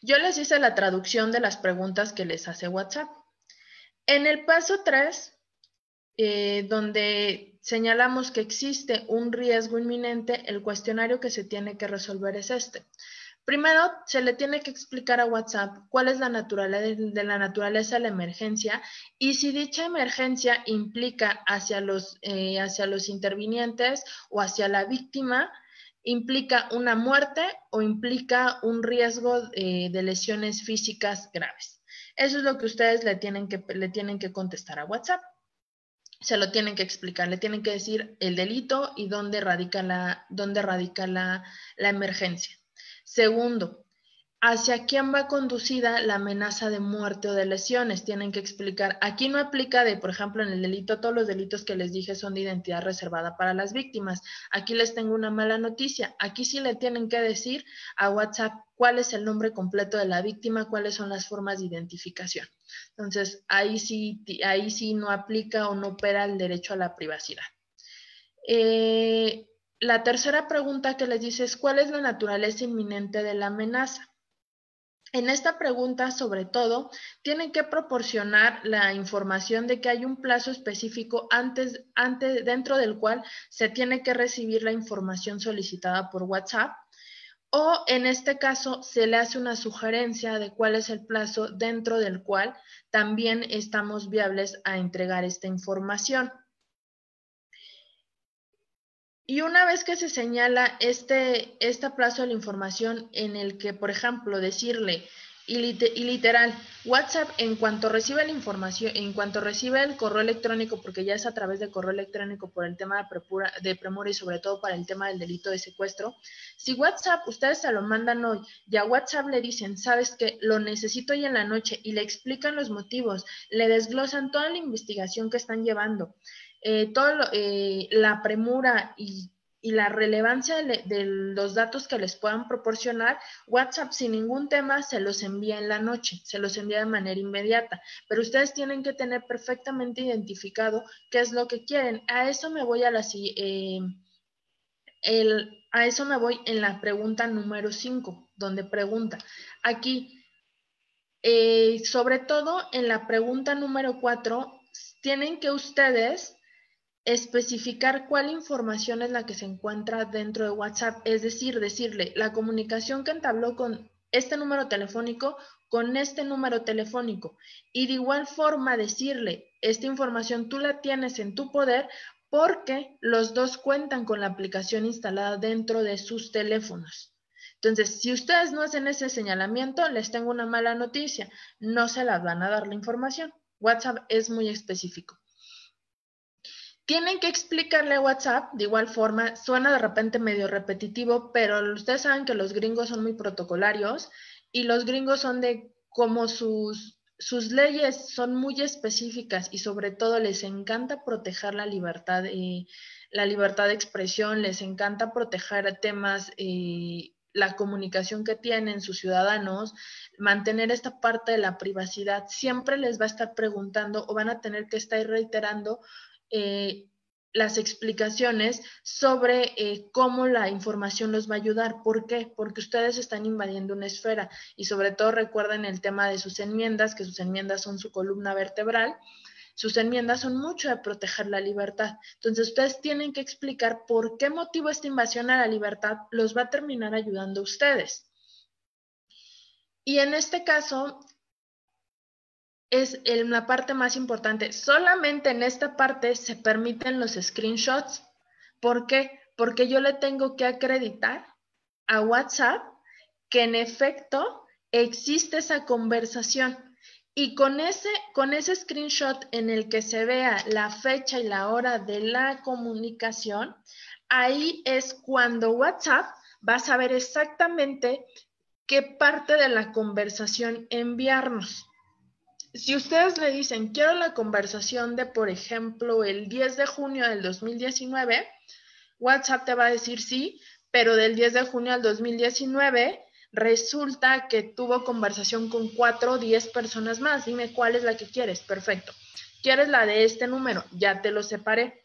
yo les hice la traducción de las preguntas que les hace WhatsApp. En el paso 3, donde señalamos que existe un riesgo inminente, el cuestionario que se tiene que resolver es este. Primero, se le tiene que explicar a WhatsApp cuál es la naturaleza de la emergencia y si dicha emergencia implica hacia los intervinientes o hacia la víctima, implica una muerte o implica un riesgo de lesiones físicas graves. Eso es lo que ustedes le tienen que contestar a WhatsApp. Se lo tienen que explicar, le tienen que decir el delito y dónde radica la emergencia. Segundo, ¿hacia quién va conducida la amenaza de muerte o de lesiones? Tienen que explicar. Aquí no aplica por ejemplo, en el delito, todos los delitos que les dije son de identidad reservada para las víctimas. Aquí les tengo una mala noticia. Aquí sí le tienen que decir a WhatsApp cuál es el nombre completo de la víctima, cuáles son las formas de identificación. Entonces, ahí sí no aplica o no opera el derecho a la privacidad. La tercera pregunta que les dice es, ¿cuál es la naturaleza inminente de la amenaza? En esta pregunta, sobre todo, tienen que proporcionar la información de que hay un plazo específico dentro del cual se tiene que recibir la información solicitada por WhatsApp, o en este caso se le hace una sugerencia de cuál es el plazo dentro del cual también estamos viables a entregar esta información. Y una vez que se señala este plazo de la información en el que, por ejemplo, decirle, y literal, WhatsApp, en cuanto recibe la información, en cuanto recibe el correo electrónico, porque ya es a través de correo electrónico por el tema de premura y sobre todo para el tema del delito de secuestro, si WhatsApp, ustedes se lo mandan hoy, y a WhatsApp le dicen, sabes que lo necesito hoy en la noche, y le explican los motivos, le desglosan toda la investigación que están llevando, la premura y la relevancia de los datos que les puedan proporcionar, WhatsApp sin ningún tema se los envía en la noche, se los envía de manera inmediata, pero ustedes tienen que tener perfectamente identificado qué es lo que quieren. A eso me voy A eso me voy en la pregunta número 5, donde pregunta. Aquí, sobre todo en la pregunta número 4, tienen que ustedes especificar cuál información es la que se encuentra dentro de WhatsApp, es decir, decirle la comunicación que entabló con este número telefónico con este número telefónico, y de igual forma decirle, esta información tú la tienes en tu poder porque los dos cuentan con la aplicación instalada dentro de sus teléfonos. Entonces, si ustedes no hacen ese señalamiento, les tengo una mala noticia, no se las van a dar la información. WhatsApp es muy específico. Tienen que explicarle a WhatsApp, de igual forma, suena de repente medio repetitivo, pero ustedes saben que los gringos son muy protocolarios y los gringos son de como sus leyes son muy específicas y sobre todo les encanta proteger la libertad de expresión, les encanta proteger temas, la comunicación que tienen sus ciudadanos, mantener esta parte de la privacidad, siempre les va a estar preguntando o van a tener que estar reiterando las explicaciones sobre cómo la información los va a ayudar. ¿Por qué? Porque ustedes están invadiendo una esfera y sobre todo recuerden el tema de sus enmiendas, que sus enmiendas son su columna vertebral. Sus enmiendas son mucho de proteger la libertad. Entonces, ustedes tienen que explicar por qué motivo esta invasión a la libertad los va a terminar ayudando a ustedes. Y en este caso, es la parte más importante. Solamente en esta parte se permiten los screenshots. ¿Por qué? Porque yo le tengo que acreditar a WhatsApp que en efecto existe esa conversación. Y con ese screenshot en el que se vea la fecha y la hora de la comunicación, ahí es cuando WhatsApp va a saber exactamente qué parte de la conversación enviarnos. Si ustedes le dicen, quiero la conversación de, por ejemplo, el 10 de junio del 2019, WhatsApp te va a decir sí, pero del 10 de junio al 2019 resulta que tuvo conversación con 4 o 10 personas más. Dime cuál es la que quieres. Perfecto. ¿Quieres la de este número? Ya te lo separé.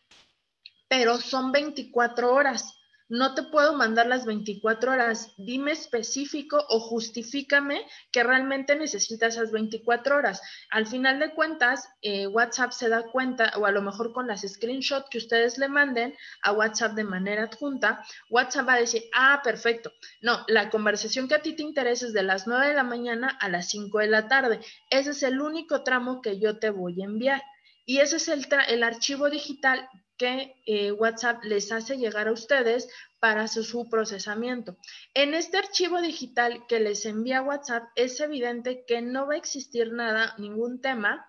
Pero son 24 horas. No te puedo mandar las 24 horas. Dime específico o justifícame que realmente necesitas esas 24 horas. Al final de cuentas, WhatsApp se da cuenta, o a lo mejor con las screenshots que ustedes le manden a WhatsApp de manera adjunta, WhatsApp va a decir, ah, perfecto. No, la conversación que a ti te interesa es de las 9 de la mañana a las 5 de la tarde. Ese es el único tramo que yo te voy a enviar. Y ese es el archivo digital que WhatsApp les hace llegar a ustedes para su procesamiento. En este archivo digital que les envía WhatsApp es evidente que no va a existir nada, ningún tema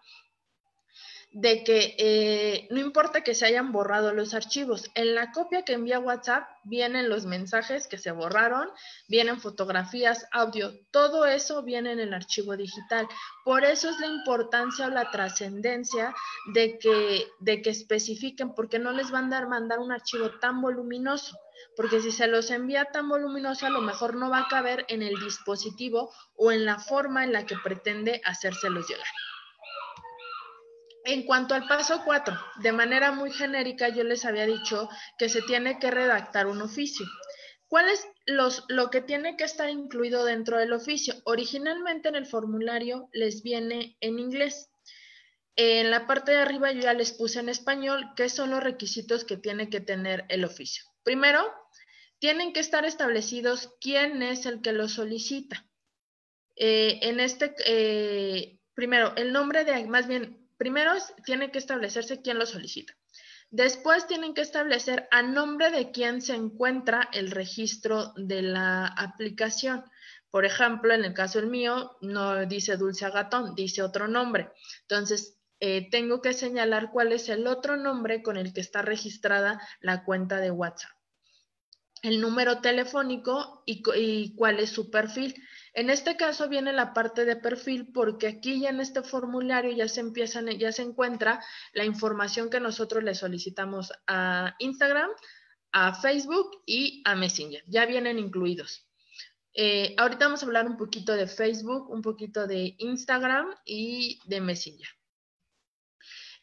de que no importa que se hayan borrado los archivos. En la copia que envía WhatsApp vienen los mensajes que se borraron, vienen fotografías, audio, todo eso viene en el archivo digital. Por eso es la importancia o la trascendencia de que especifiquen, porque no les van a mandar un archivo tan voluminoso, porque si se los envía tan voluminoso, a lo mejor no va a caber en el dispositivo o en la forma en la que pretende hacérselos llegar. En cuanto al paso 4, de manera muy genérica yo les había dicho que se tiene que redactar un oficio. ¿Cuál es lo que tiene que estar incluido dentro del oficio? Originalmente en el formulario les viene en inglés. En la parte de arriba yo ya les puse en español qué son los requisitos que tiene que tener el oficio. Primero, tienen que estar establecidos quién es el que lo solicita. Primero, el nombre de, más bien, primero tiene que establecerse quién lo solicita. Después tienen que establecer a nombre de quién se encuentra el registro de la aplicación. Por ejemplo, en el caso del mío, no dice Dulce Agatón, dice otro nombre. Entonces, tengo que señalar cuál es el otro nombre con el que está registrada la cuenta de WhatsApp. El número telefónico y cuál es su perfil. En este caso viene la parte de perfil porque aquí ya en este formulario ya se encuentra la información que nosotros le solicitamos a Instagram, a Facebook y a Messenger. Ya vienen incluidos. Ahorita vamos a hablar un poquito de Facebook, un poquito de Instagram y de Messenger.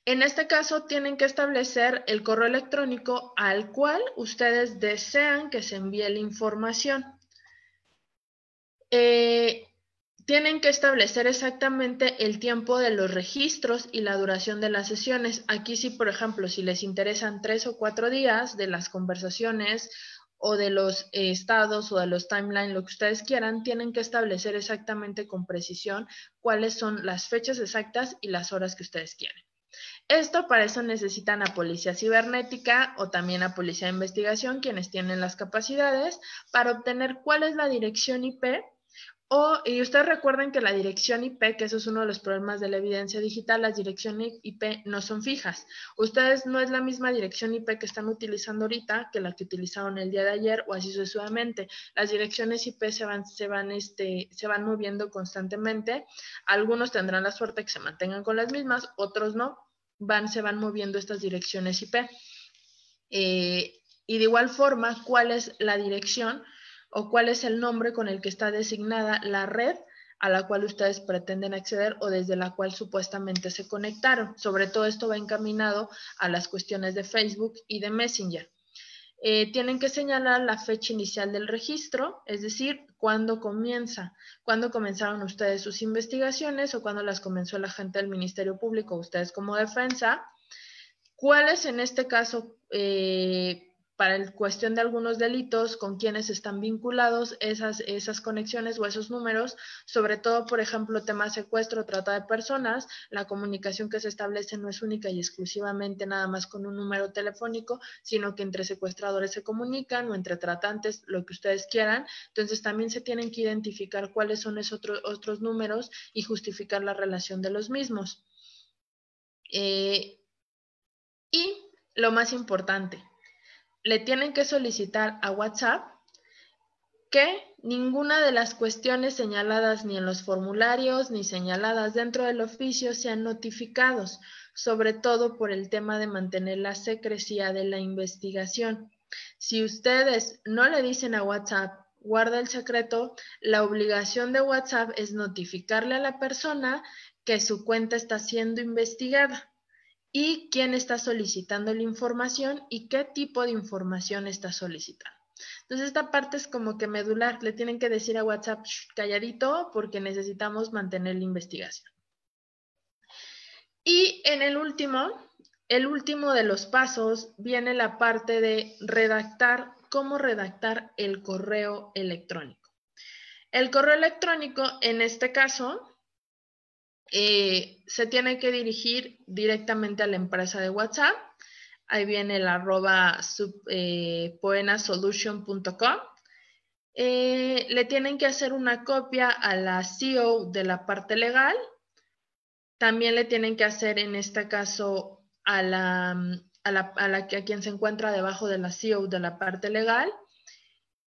En este caso, tienen que establecer el correo electrónico al cual ustedes desean que se envíe la información. Tienen que establecer exactamente el tiempo de los registros y la duración de las sesiones. Aquí sí, por ejemplo, si les interesan 3 o 4 días de las conversaciones o de los estados o de los timelines, lo que ustedes quieran, tienen que establecer exactamente con precisión cuáles son las fechas exactas y las horas que ustedes quieren. Esto para eso necesitan a policía cibernética o también a policía de investigación, quienes tienen las capacidades para obtener cuál es la dirección IP. Y ustedes recuerden que la dirección IP, que eso es uno de los problemas de la evidencia digital, las direcciones IP no son fijas. Ustedes no es la misma dirección IP que están utilizando ahorita que la que utilizaron el día de ayer o así sucesivamente. Las direcciones IP se van moviendo constantemente. Algunos tendrán la suerte que se mantengan con las mismas, otros no. Se van moviendo estas direcciones IP. Y de igual forma, ¿cuál es la dirección o cuál es el nombre con el que está designada la red a la cual ustedes pretenden acceder o desde la cual supuestamente se conectaron? Sobre todo esto va encaminado a las cuestiones de Facebook y de Messenger. Tienen que señalar la fecha inicial del registro, es decir, cuándo comenzaron ustedes sus investigaciones o cuándo las comenzó el agente del Ministerio Público, ustedes como defensa. ¿Cuáles en este caso, para la cuestión de algunos delitos, con quienes están vinculados esas conexiones o esos números? Sobre todo, por ejemplo, tema secuestro, trata de personas, la comunicación que se establece no es única y exclusivamente nada más con un número telefónico, sino que entre secuestradores se comunican o entre tratantes, lo que ustedes quieran. Entonces también se tienen que identificar cuáles son esos otros números y justificar la relación de los mismos. Y lo más importante, le tienen que solicitar a WhatsApp que ninguna de las cuestiones señaladas ni en los formularios ni señaladas dentro del oficio sean notificados, sobre todo por el tema de mantener la secrecía de la investigación. Si ustedes no le dicen a WhatsApp, guarda el secreto, la obligación de WhatsApp es notificarle a la persona que su cuenta está siendo investigada y quién está solicitando la información y qué tipo de información está solicitando. Entonces esta parte es como que medular, le tienen que decir a WhatsApp calladito porque necesitamos mantener la investigación. Y en el último de los pasos viene la parte de redactar, cómo redactar el correo electrónico. El correo electrónico en este caso se tiene que dirigir directamente a la empresa de WhatsApp. Ahí viene el @poenasolution.com. Le tienen que hacer una copia a la CEO de la parte legal. También le tienen que hacer en este caso a quien se encuentra debajo de la CEO de la parte legal.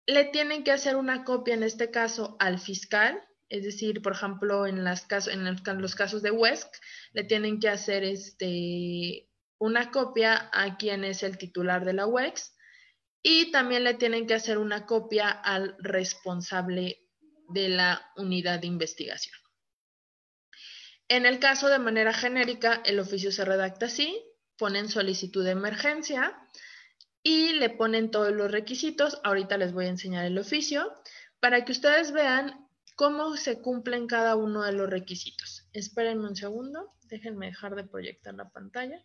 Le tienen que hacer una copia en este caso al fiscal, es decir, por ejemplo, en los casos de WESC, le tienen que hacer una copia a quien es el titular de la WEX y también le tienen que hacer una copia al responsable de la unidad de investigación. En el caso de manera genérica, el oficio se redacta así, ponen solicitud de emergencia y le ponen todos los requisitos. Ahorita les voy a enseñar el oficio para que ustedes vean cómo se cumplen cada uno de los requisitos. Espérenme un segundo, déjenme dejar de proyectar la pantalla.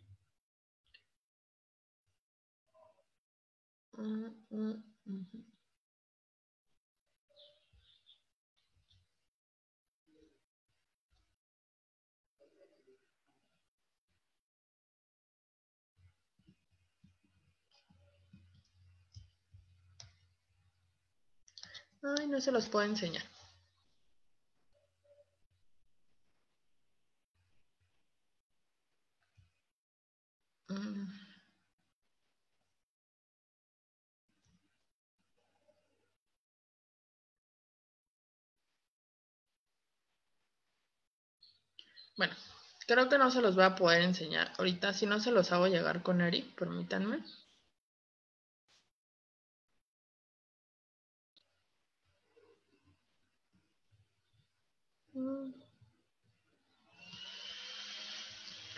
Ay, no se los puedo enseñar. Bueno, creo que no se los voy a poder enseñar ahorita. Si no, se los hago llegar con Eric, permítanme.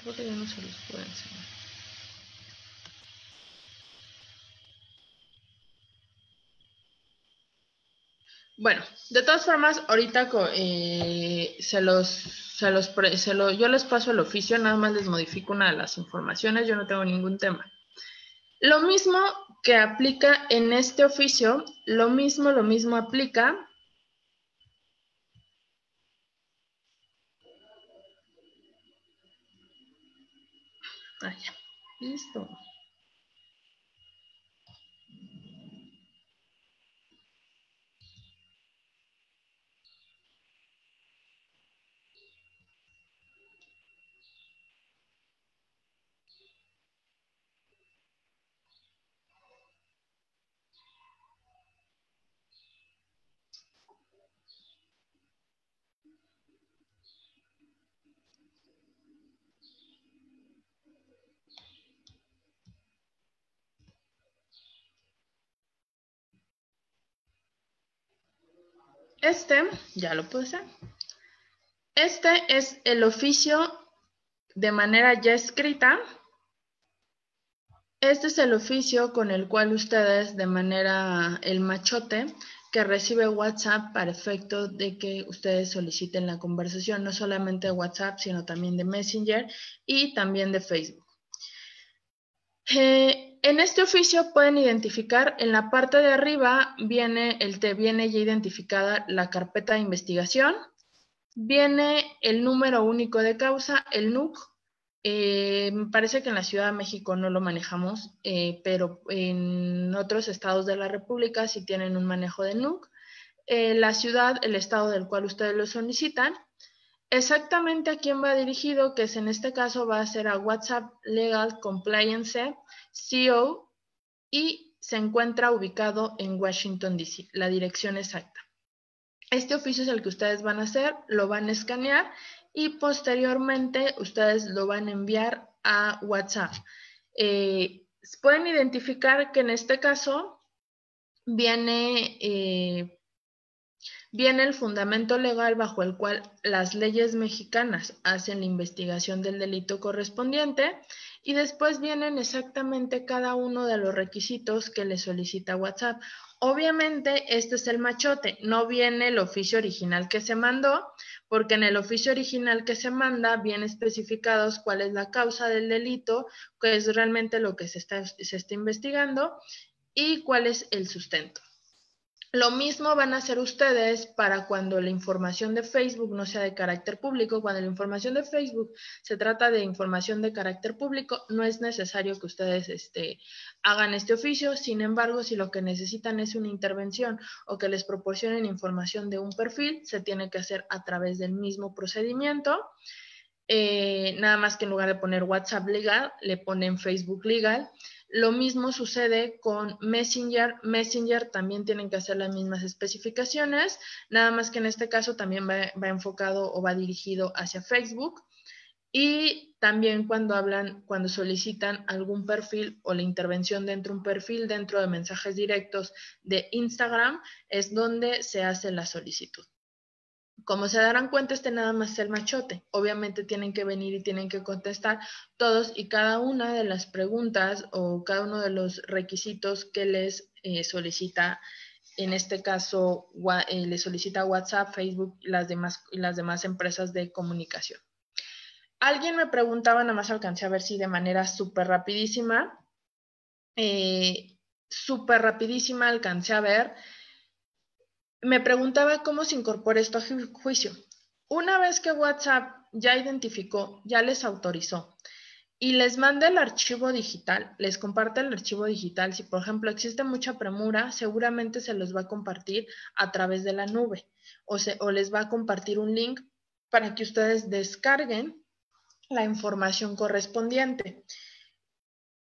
Creo que ya no se los puedo enseñar. Bueno, de todas formas, ahorita yo les paso el oficio, nada más les modifico una de las informaciones, yo no tengo ningún tema. Lo mismo que aplica en este oficio, lo mismo aplica. Ah, ya. Listo. Ya lo puedo hacer. Este es el oficio de manera ya escrita. Este es el oficio con el cual ustedes, de manera el machote, que recibe WhatsApp para efecto de que ustedes soliciten la conversación, no solamente de WhatsApp, sino también de Messenger y también de Facebook. En este oficio pueden identificar, en la parte de arriba viene ya identificada la carpeta de investigación, viene el número único de causa, el NUC. Me parece que en la Ciudad de México no lo manejamos, pero en otros estados de la República sí tienen un manejo de NUC. La ciudad, el estado del cual ustedes lo solicitan, exactamente a quién va dirigido, que es en este caso va a ser a WhatsApp Legal Compliance CO y se encuentra ubicado en Washington, D.C., la dirección exacta. Este oficio es el que ustedes van a hacer, lo van a escanear y posteriormente ustedes lo van a enviar a WhatsApp. Pueden identificar que en este caso viene el fundamento legal bajo el cual las leyes mexicanas hacen la investigación del delito correspondiente y después vienen exactamente cada uno de los requisitos que le solicita WhatsApp. Obviamente este es el machote, no viene el oficio original que se mandó, porque en el oficio original que se manda viene especificados cuál es la causa del delito, qué es realmente lo que se está investigando y cuál es el sustento. Lo mismo van a hacer ustedes para cuando la información de Facebook no sea de carácter público. Cuando la información de Facebook se trata de información de carácter público, no es necesario que ustedes hagan este oficio. Sin embargo, si lo que necesitan es una intervención o que les proporcionen información de un perfil, se tiene que hacer a través del mismo procedimiento. Nada más que en lugar de poner WhatsApp legal, le ponen Facebook legal. Lo mismo sucede con Messenger. Messenger también tienen que hacer las mismas especificaciones, nada más que en este caso también va enfocado o va dirigido hacia Facebook. Y también cuando solicitan algún perfil o la intervención dentro de un perfil, dentro de mensajes directos de Instagram, es donde se hace la solicitud. Como se darán cuenta, nada más es el machote. Obviamente tienen que venir y tienen que contestar todos y cada una de las preguntas o cada uno de los requisitos que les solicita, en este caso, le solicita WhatsApp, Facebook y las demás empresas de comunicación. Alguien me preguntaba, nada más alcancé a ver si de manera súper rapidísima, alcancé a ver. Me preguntaba cómo se incorpora esto a juicio. Una vez que WhatsApp ya identificó, ya les autorizó y les manda el archivo digital, les comparte el archivo digital, si por ejemplo existe mucha premura, seguramente se los va a compartir a través de la nube o les va a compartir un link para que ustedes descarguen la información correspondiente.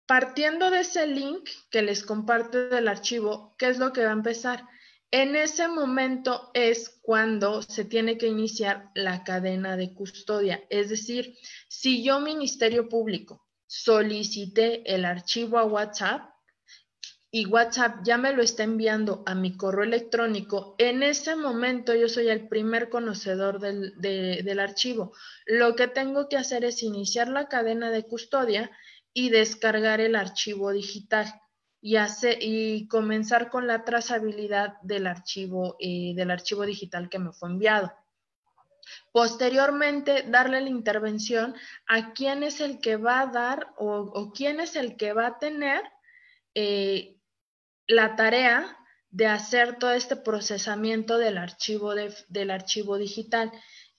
Partiendo de ese link que les comparte del archivo, ¿qué es lo que va a empezar? En ese momento es cuando se tiene que iniciar la cadena de custodia. Es decir, si yo, Ministerio Público, solicité el archivo a WhatsApp, y WhatsApp ya me lo está enviando a mi correo electrónico, en ese momento yo soy el primer conocedor del archivo. Lo que tengo que hacer es iniciar la cadena de custodia y descargar el archivo digital y comenzar con la trazabilidad del archivo digital que me fue enviado. Posteriormente, darle la intervención a quién es el que va a dar o quién es el que va a tener la tarea de hacer todo este procesamiento del archivo digital,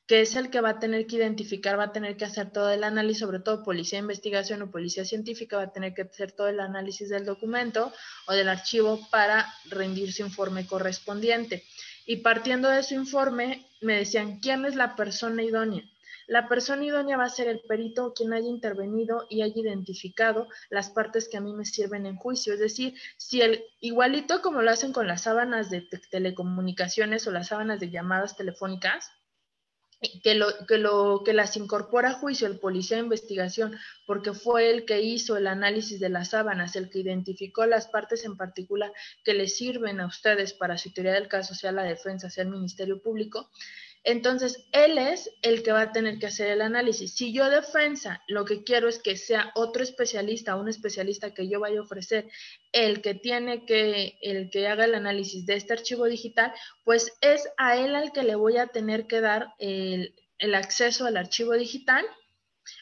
que es el que va a tener que identificar, va a tener que hacer todo el análisis, sobre todo policía de investigación o policía científica, va a tener que hacer todo el análisis del documento o del archivo para rendir su informe correspondiente. Y partiendo de su informe, me decían, ¿quién es la persona idónea? La persona idónea va a ser el perito quien haya intervenido y haya identificado las partes que a mí me sirven en juicio. Es decir, si igualito como lo hacen con las sábanas de telecomunicaciones o las sábanas de llamadas telefónicas, que las incorpora a juicio el policía de investigación, porque fue el que hizo el análisis de las sábanas, el que identificó las partes en particular que les sirven a ustedes para su teoría del caso, sea la defensa, sea el Ministerio Público. Entonces, él es el que va a tener que hacer el análisis. Si yo defensa, lo que quiero es que sea otro especialista, un especialista que yo vaya a ofrecer, el que haga el análisis de este archivo digital, pues es a él al que le voy a tener que dar el acceso al archivo digital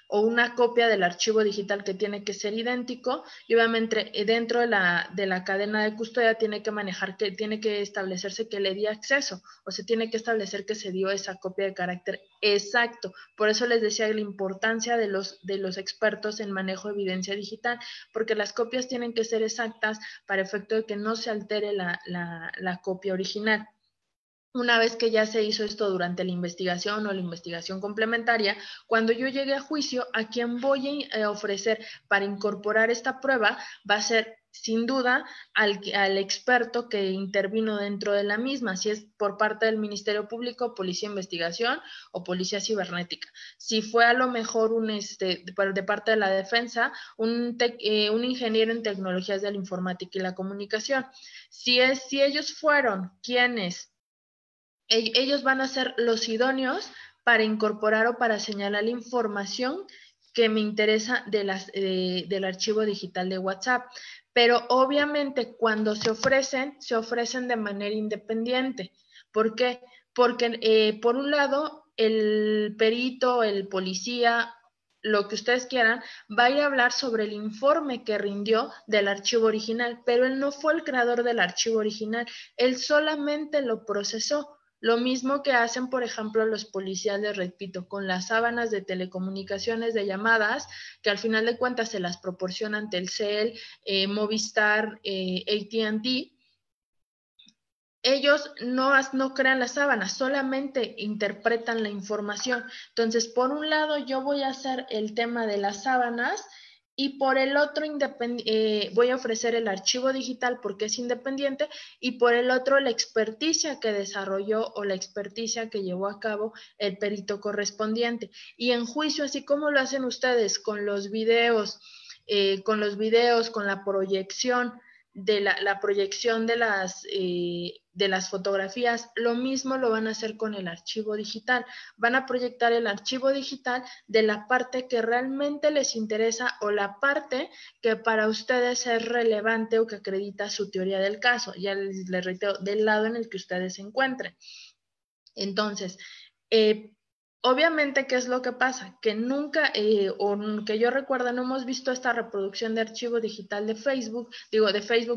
o una copia del archivo digital que tiene que ser idéntico, y obviamente dentro de la cadena de custodia tiene que establecerse que le di acceso, o se tiene que establecer que se dio esa copia de carácter exacto. Por eso les decía la importancia de los expertos en manejo de evidencia digital, porque las copias tienen que ser exactas para efecto de que no se altere la copia original. Una vez que ya se hizo esto durante la investigación o la investigación complementaria, cuando yo llegue a juicio, a quien voy a ofrecer para incorporar esta prueba va a ser sin duda al experto que intervino dentro de la misma, si es por parte del Ministerio Público, Policía de Investigación o Policía Cibernética. Si fue a lo mejor de parte de la defensa, un ingeniero en tecnologías de la informática y la comunicación. Si ellos fueron quienes ellos van a ser los idóneos para incorporar o para señalar la información que me interesa del archivo digital de WhatsApp. Pero obviamente cuando se ofrecen de manera independiente. ¿Por qué? Porque por un lado, el perito, el policía, lo que ustedes quieran, va a ir a hablar sobre el informe que rindió del archivo original, pero él no fue el creador del archivo original, él solamente lo procesó. Lo mismo que hacen, por ejemplo, los policías, les repito, con las sábanas de telecomunicaciones de llamadas, que al final de cuentas se las proporcionan Telcel, Movistar, AT&T. Ellos no crean las sábanas, solamente interpretan la información. Entonces, por un lado, yo voy a hacer el tema de las sábanas y por el otro voy a ofrecer el archivo digital porque es independiente, y por el otro la experticia que desarrolló o la experticia que llevó a cabo el perito correspondiente. Y en juicio, así como lo hacen ustedes con los videos, con la proyección la proyección de las fotografías, lo mismo lo van a hacer con el archivo digital. Van a proyectar el archivo digital de la parte que realmente les interesa o la parte que para ustedes es relevante o que acredita su teoría del caso. Ya les reitero, del lado en el que ustedes se encuentren. Entonces, obviamente, ¿qué es lo que pasa? Que nunca, o que yo recuerdo, no hemos visto esta reproducción de archivo digital de Facebook,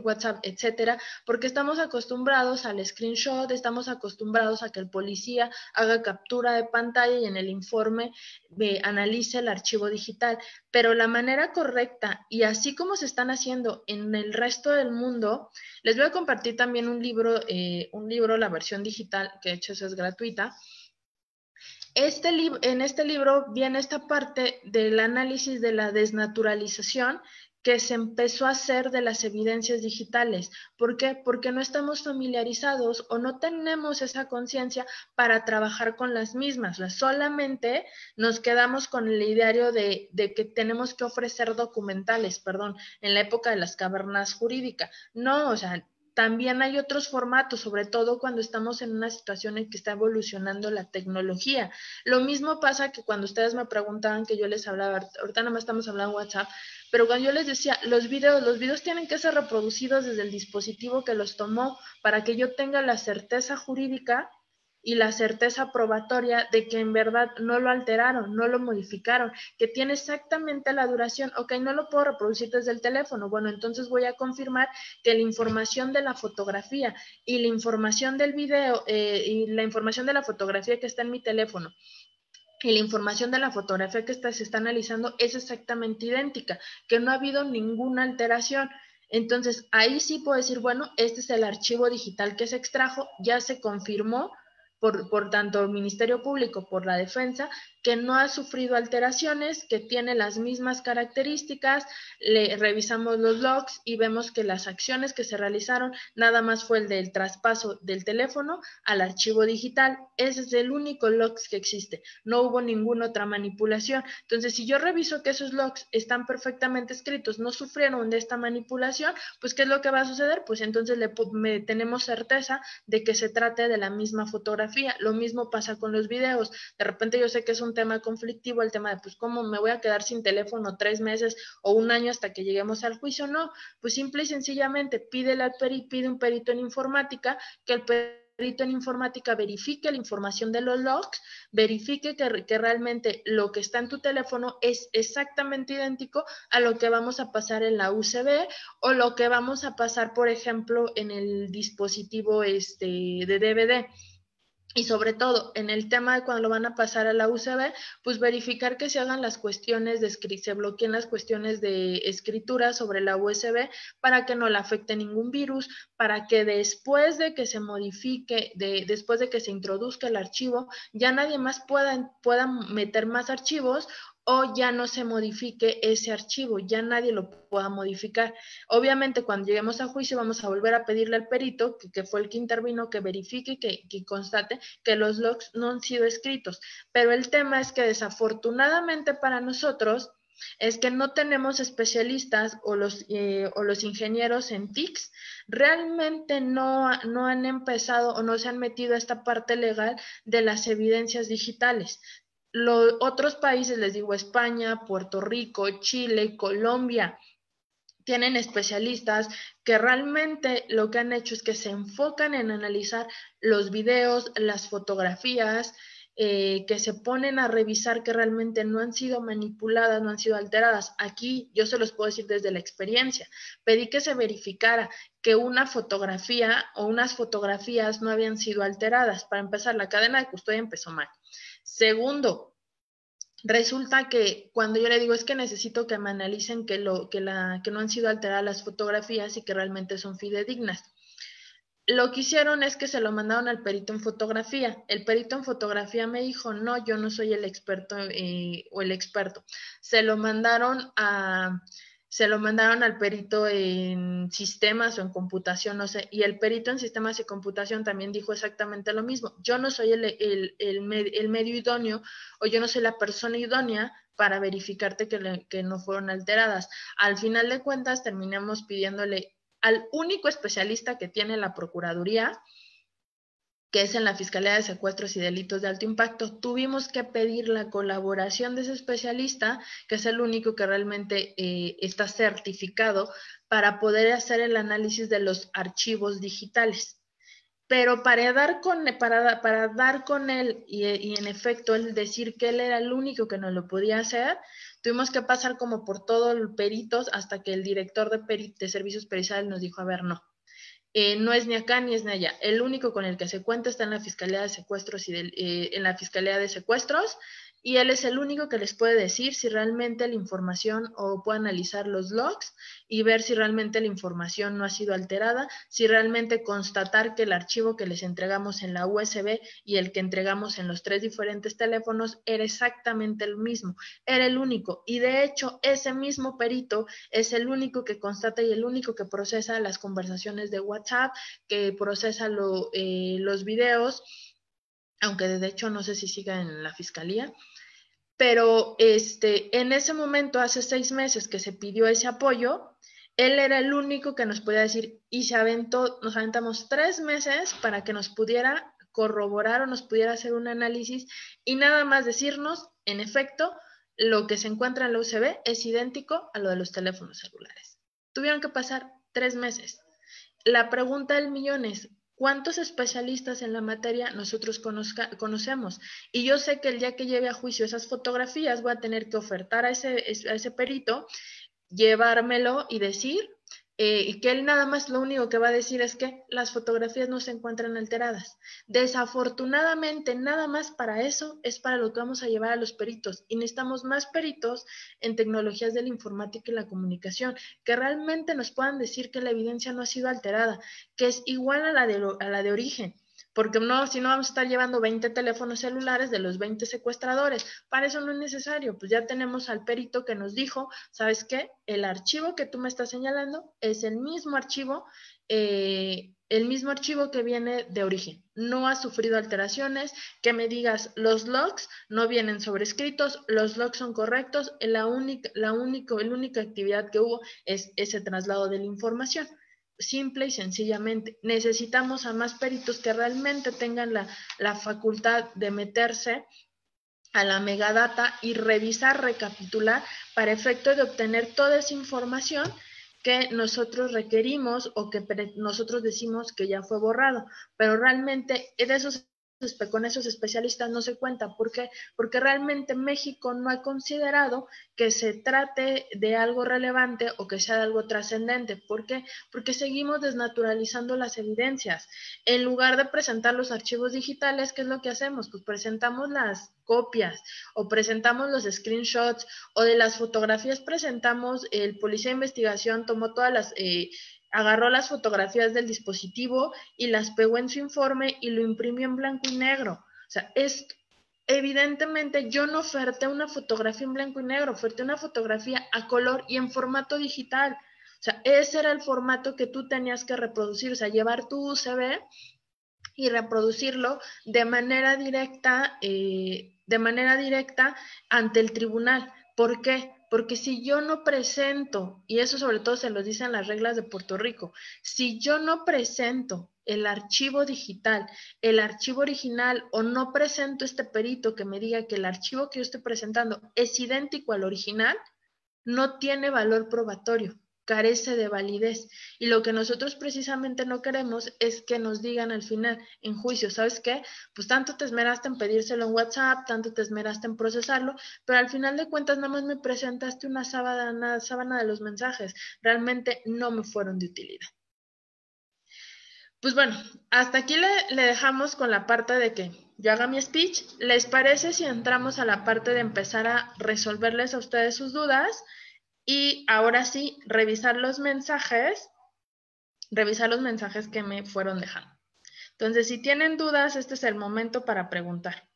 WhatsApp, etcétera, porque estamos acostumbrados al screenshot, estamos acostumbrados a que el policía haga captura de pantalla y en el informe analice el archivo digital. Pero la manera correcta, y así como se están haciendo en el resto del mundo, les voy a compartir también un libro, la versión digital, que de hecho eso es gratuita. En este libro viene esta parte del análisis de la desnaturalización, que se empezó a hacer de las evidencias digitales. ¿Por qué? Porque no estamos familiarizados o no tenemos esa conciencia para trabajar con las mismas. Solamente nos quedamos con el ideario de que tenemos que ofrecer documentales, perdón, en la época de las cavernas jurídicas. No, o sea, también hay otros formatos, sobre todo cuando estamos en una situación en que está evolucionando la tecnología. Lo mismo pasa que cuando ustedes me preguntaban que yo les hablaba, ahorita nada más estamos hablando en WhatsApp, pero cuando yo les decía, los videos tienen que ser reproducidos desde el dispositivo que los tomó para que yo tenga la certeza jurídica y la certeza probatoria de que en verdad no lo alteraron, no lo modificaron, que tiene exactamente la duración. Ok, no lo puedo reproducir desde el teléfono. Bueno, entonces voy a confirmar que la información de la fotografía y la información del video y la información de la fotografía que está en mi teléfono y la información de la fotografía que se está analizando es exactamente idéntica, que no ha habido ninguna alteración. Entonces, ahí sí puedo decir, bueno, este es el archivo digital que se extrajo, ya se confirmó por tanto el Ministerio Público, por la defensa, que no ha sufrido alteraciones, que tiene las mismas características, le revisamos los logs y vemos que las acciones que se realizaron nada más fue el del traspaso del teléfono al archivo digital. Ese es el único logs que existe, no hubo ninguna otra manipulación. Entonces, si yo reviso que esos logs están perfectamente escritos, no sufrieron de esta manipulación, pues ¿qué es lo que va a suceder? Pues entonces tenemos certeza de que se trate de la misma fotografía. Lo mismo pasa con los videos. De repente yo sé que es un tema conflictivo el tema de pues cómo me voy a quedar sin teléfono 3 meses o un año hasta que lleguemos al juicio. No, pues simple y sencillamente pide un perito en informática, que el perito en informática verifique la información de los logs, verifique que realmente lo que está en tu teléfono es exactamente idéntico a lo que vamos a pasar en la USB o lo que vamos a pasar, por ejemplo, en el dispositivo de DVD. Y sobre todo, en el tema de cuando lo van a pasar a la USB, pues verificar que se hagan las cuestiones se bloqueen las cuestiones de escritura sobre la USB para que no le afecte ningún virus, para que después de que se modifique, después de que se introduzca el archivo, ya nadie más pueda meter más archivos o ya no se modifique ese archivo, ya nadie lo pueda modificar. Obviamente, cuando lleguemos a juicio, vamos a volver a pedirle al perito, que fue el que intervino, que verifique, que constate que los logs no han sido escritos. Pero el tema es que desafortunadamente para nosotros es que no tenemos especialistas o los ingenieros en TICs realmente no han empezado o no se han metido a esta parte legal de las evidencias digitales. Otros países, les digo, España, Puerto Rico, Chile, Colombia, tienen especialistas que realmente lo que han hecho es que se enfocan en analizar los videos, las fotografías, que se ponen a revisar que realmente no han sido manipuladas, no han sido alteradas. Aquí yo se los puedo decir desde la experiencia. Pedí que se verificara que una fotografía o unas fotografías no habían sido alteradas. Para empezar, la cadena de custodia empezó mal. Segundo, resulta que cuando yo le digo es que necesito que me analicen que no han sido alteradas las fotografías y que realmente son fidedignas. Lo que hicieron es que se lo mandaron al perito en fotografía. El perito en fotografía me dijo, no, yo no soy el experto o el experto. Se lo mandaron al perito en sistemas o en computación, no sé, y el perito en sistemas y computación también dijo exactamente lo mismo. Yo no soy el medio idóneo o yo no soy la persona idónea para verificarte que no fueron alteradas. Al final de cuentas, terminamos pidiéndole al único especialista que tiene la Procuraduría, que es en la Fiscalía de Secuestros y Delitos de Alto Impacto. Tuvimos que pedir la colaboración de ese especialista, que es el único que realmente está certificado para poder hacer el análisis de los archivos digitales. Pero para dar con él y en efecto él decir que él era el único que no lo podía hacer, tuvimos que pasar como por todos los peritos hasta que el director de servicios periciales nos dijo, a ver, no. No es ni acá ni es ni allá. El único con el que se cuenta está en la Fiscalía de Secuestros en la Fiscalía de Secuestros y él es el único que les puede decir si realmente la información o puede analizar los logs y ver si realmente la información no ha sido alterada, si realmente constatar que el archivo que les entregamos en la USB y el que entregamos en los 3 diferentes teléfonos era exactamente el mismo, era el único. Y de hecho, ese mismo perito es el único que constata y el único que procesa las conversaciones de WhatsApp, que procesa los videos, aunque de hecho no sé si siga en la fiscalía. Pero en ese momento, hace 6 meses que se pidió ese apoyo, él era el único que nos podía decir, y nos aventamos 3 meses para que nos pudiera corroborar o nos pudiera hacer un análisis y nada más decirnos, en efecto, lo que se encuentra en la USB es idéntico a lo de los teléfonos celulares. Tuvieron que pasar 3 meses. La pregunta del millón es, ¿cuántos especialistas en la materia nosotros conocemos? Y yo sé que el día que lleve a juicio esas fotografías voy a tener que ofertar a ese perito, llevármelo y decir, y que él nada más lo único que va a decir es que las fotografías no se encuentran alteradas. Desafortunadamente, nada más para eso es para lo que vamos a llevar a los peritos. Y necesitamos más peritos en tecnologías de la informática y la comunicación, que realmente nos puedan decir que la evidencia no ha sido alterada, que es igual a la de origen. Porque no, si no vamos a estar llevando 20 teléfonos celulares de los 20 secuestradores. Para eso no es necesario. Pues ya tenemos al perito que nos dijo, ¿sabes qué? El archivo que tú me estás señalando es el mismo archivo que viene de origen. No ha sufrido alteraciones. Que me digas, los logs no vienen sobrescritos, los logs son correctos. La única actividad que hubo es ese traslado de la información. Simple y sencillamente. Necesitamos a más peritos que realmente tengan la facultad de meterse a la megadata y revisar, recapitular para efecto de obtener toda esa información que nosotros requerimos o que nosotros decimos que ya fue borrado, pero realmente con esos especialistas no se cuenta. ¿Por qué? Porque realmente México no ha considerado que se trate de algo relevante o que sea de algo trascendente. ¿Por qué? Porque seguimos desnaturalizando las evidencias. En lugar de presentar los archivos digitales, ¿qué es lo que hacemos? Pues presentamos las copias o presentamos los screenshots o de las fotografías presentamos, el policía de investigación tomó agarró las fotografías del dispositivo y las pegó en su informe y lo imprimió en blanco y negro. O sea, evidentemente yo no oferté una fotografía en blanco y negro, oferté una fotografía a color y en formato digital. O sea, ese era el formato que tú tenías que reproducir, o sea, llevar tu USB y reproducirlo de manera directa ante el tribunal. ¿Por qué? Porque si yo no presento, y eso sobre todo se lo dicen las reglas de Puerto Rico, si yo no presento el archivo digital, el archivo original, o no presento este perito que me diga que el archivo que yo estoy presentando es idéntico al original, no tiene valor probatorio, carece de validez. Y lo que nosotros precisamente no queremos es que nos digan al final, en juicio, ¿sabes qué? Pues tanto te esmeraste en pedírselo en WhatsApp, tanto te esmeraste en procesarlo, pero al final de cuentas nada más me presentaste una sábana de los mensajes. Realmente no me fueron de utilidad. Pues bueno, hasta aquí le dejamos con la parte de que yo haga mi speech. ¿Les parece si entramos a la parte de empezar a resolverles a ustedes sus dudas? Y ahora sí, revisar los mensajes que me fueron dejando. Entonces, si tienen dudas, este es el momento para preguntar.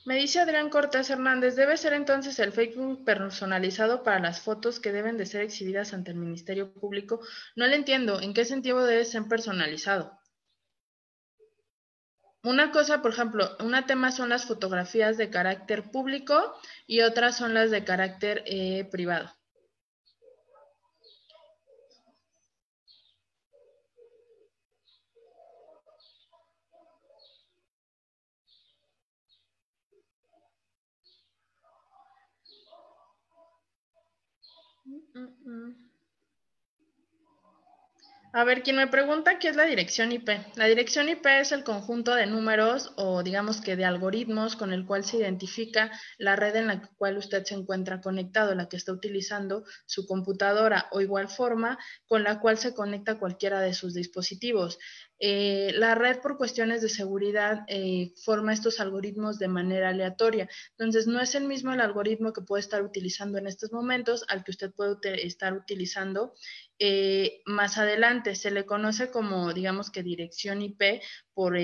Me dice Adrián Cortés Hernández, debe ser entonces el Facebook personalizado para las fotos que deben de ser exhibidas ante el Ministerio Público. No le entiendo, ¿en qué sentido debe ser personalizado? Una cosa, por ejemplo, un tema son las fotografías de carácter público y otras son las de carácter privado. A ver, quien me pregunta qué es la dirección IP. La dirección IP es el conjunto de números o digamos que de algoritmos con el cual se identifica la red en la cual usted se encuentra conectado, la que está utilizando su computadora o igual forma con la cual se conecta cualquiera de sus dispositivos. La red por cuestiones de seguridad forma estos algoritmos de manera aleatoria. Entonces, no es el mismo el algoritmo que puede estar utilizando en estos momentos al que usted puede estar utilizando más adelante. Se le conoce como, digamos que dirección IP por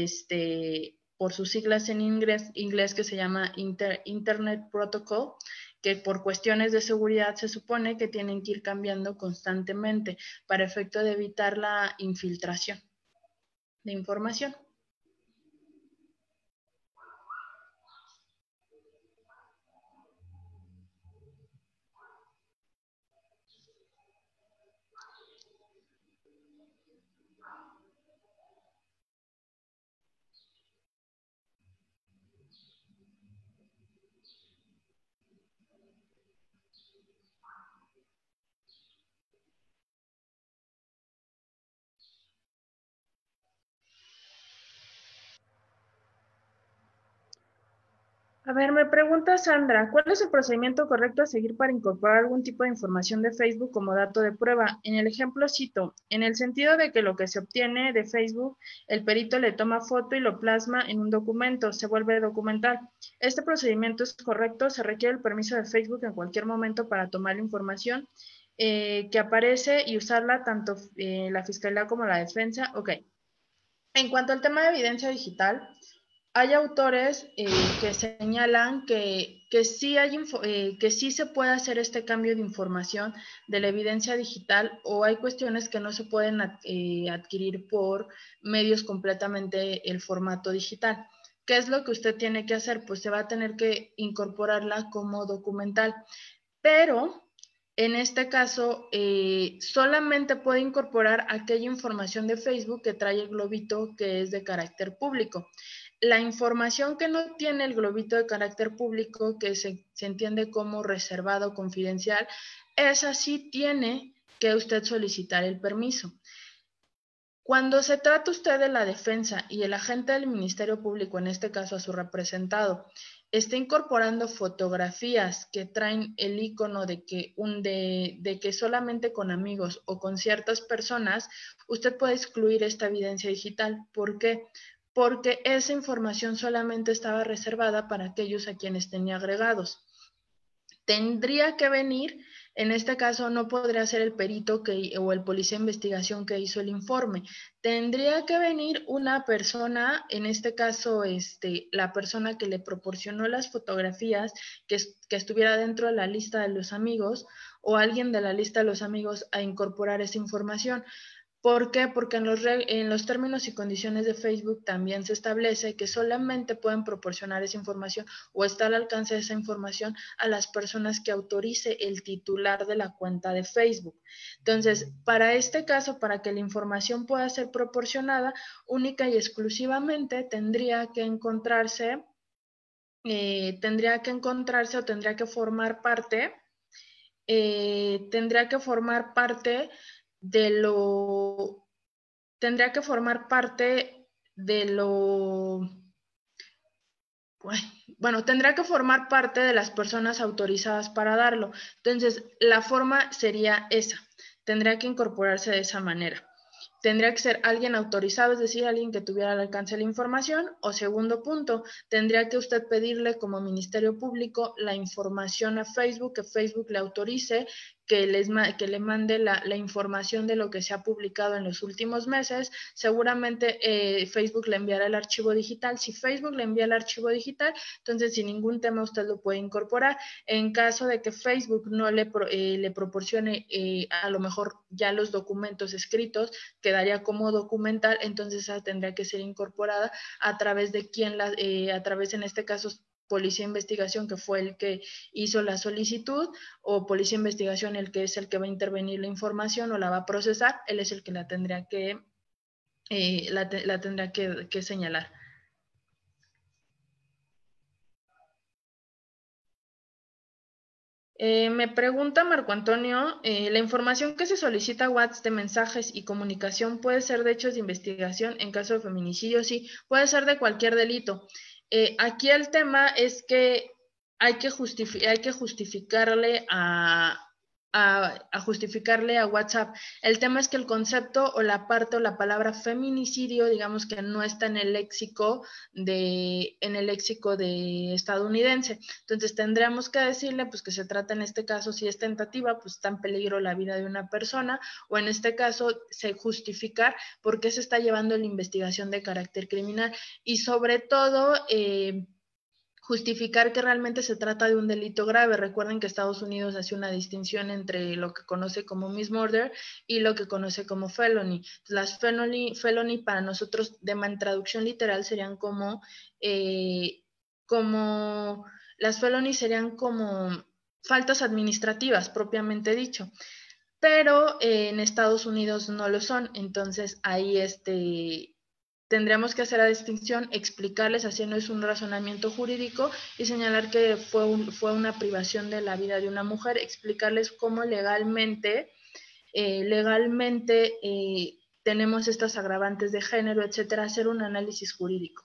sus siglas en inglés que se llama Internet Protocol, que por cuestiones de seguridad se supone que tienen que ir cambiando constantemente para efecto de evitar la infiltración de información. A ver, me pregunta Sandra, ¿cuál es el procedimiento correcto a seguir para incorporar algún tipo de información de Facebook como dato de prueba? En el ejemplo cito, en el sentido de que lo que se obtiene de Facebook, el perito le toma foto y lo plasma en un documento, se vuelve documental. Este procedimiento es correcto, se requiere el permiso de Facebook en cualquier momento para tomar la información que aparece y usarla tanto la fiscalía como la defensa. Ok. En cuanto al tema de evidencia digital, hay autores que señalan que sí se puede hacer este cambio de información de la evidencia digital o hay cuestiones que no se pueden adquirir por medios completamente el formato digital. ¿Qué es lo que usted tiene que hacer? Pues se va a tener que incorporarla como documental, pero en este caso solamente puede incorporar aquella información de Facebook que trae el globito que es de carácter público. La información que no tiene el globito de carácter público, que se entiende como reservado, confidencial, esa sí tiene que usted solicitar el permiso. Cuando se trata usted de la defensa y el agente del Ministerio Público, en este caso a su representado, está incorporando fotografías que traen el icono de que solamente con amigos o con ciertas personas, usted puede excluir esta evidencia digital. ¿Por qué? Porque esa información solamente estaba reservada para aquellos a quienes tenía agregados. Tendría que venir, en este caso no podría ser el perito o el policía de investigación que hizo el informe, tendría que venir una persona, en este caso la persona que le proporcionó las fotografías, que estuviera dentro de la lista de los amigos o alguien de la lista de los amigos a incorporar esa información. ¿Por qué? Porque en los términos y condiciones de Facebook también se establece que solamente pueden proporcionar esa información o está al alcance de esa información a las personas que autorice el titular de la cuenta de Facebook. Entonces, para este caso, para que la información pueda ser proporcionada, única y exclusivamente tendría que encontrarse o tendría que formar parte de lo tendría que formar parte de lo, bueno, tendrá que formar parte de las personas autorizadas para darlo. Entonces, la forma sería esa, tendría que incorporarse de esa manera. Tendría que ser alguien autorizado, es decir, alguien que tuviera al alcance de la información. O segundo punto, tendría que usted pedirle como Ministerio Público la información a Facebook, que Facebook le autorice que le mande la información de lo que se ha publicado en los últimos meses. Seguramente Facebook le enviará el archivo digital. Si Facebook le envía el archivo digital, entonces sin ningún tema usted lo puede incorporar. En caso de que Facebook no le proporcione a lo mejor ya los documentos escritos, quedaría como documental, entonces esa tendría que ser incorporada a través de a través en este caso Policía de Investigación, que fue el que hizo la solicitud, o Policía de Investigación, el que es el que va a intervenir la información o la va a procesar, él es el que la tendría que señalar. Me pregunta Marco Antonio, la información que se solicita a WhatsApp de mensajes y comunicación puede ser de hechos de investigación en caso de feminicidio. Sí, puede ser de cualquier delito. Aquí el tema es que hay que justificarle justificarle a WhatsApp. El tema es que el concepto o la parte o la palabra feminicidio, digamos que no está en el léxico de estadounidense. Entonces tendríamos que decirle pues que se trata en este caso, si es tentativa, pues está en peligro la vida de una persona, o en este caso se justificar por qué se está llevando la investigación de carácter criminal, y sobre todo justificar que realmente se trata de un delito grave. Recuerden que Estados Unidos hace una distinción entre lo que conoce como mismurder y lo que conoce como felony. Las felony para nosotros, en traducción literal, serían las felony serían como faltas administrativas, propiamente dicho. Pero en Estados Unidos no lo son, entonces ahí tendríamos que hacer la distinción, explicarles, haciéndoles un razonamiento jurídico y señalar que fue una privación de la vida de una mujer, explicarles cómo legalmente tenemos estas agravantes de género, etcétera, hacer un análisis jurídico.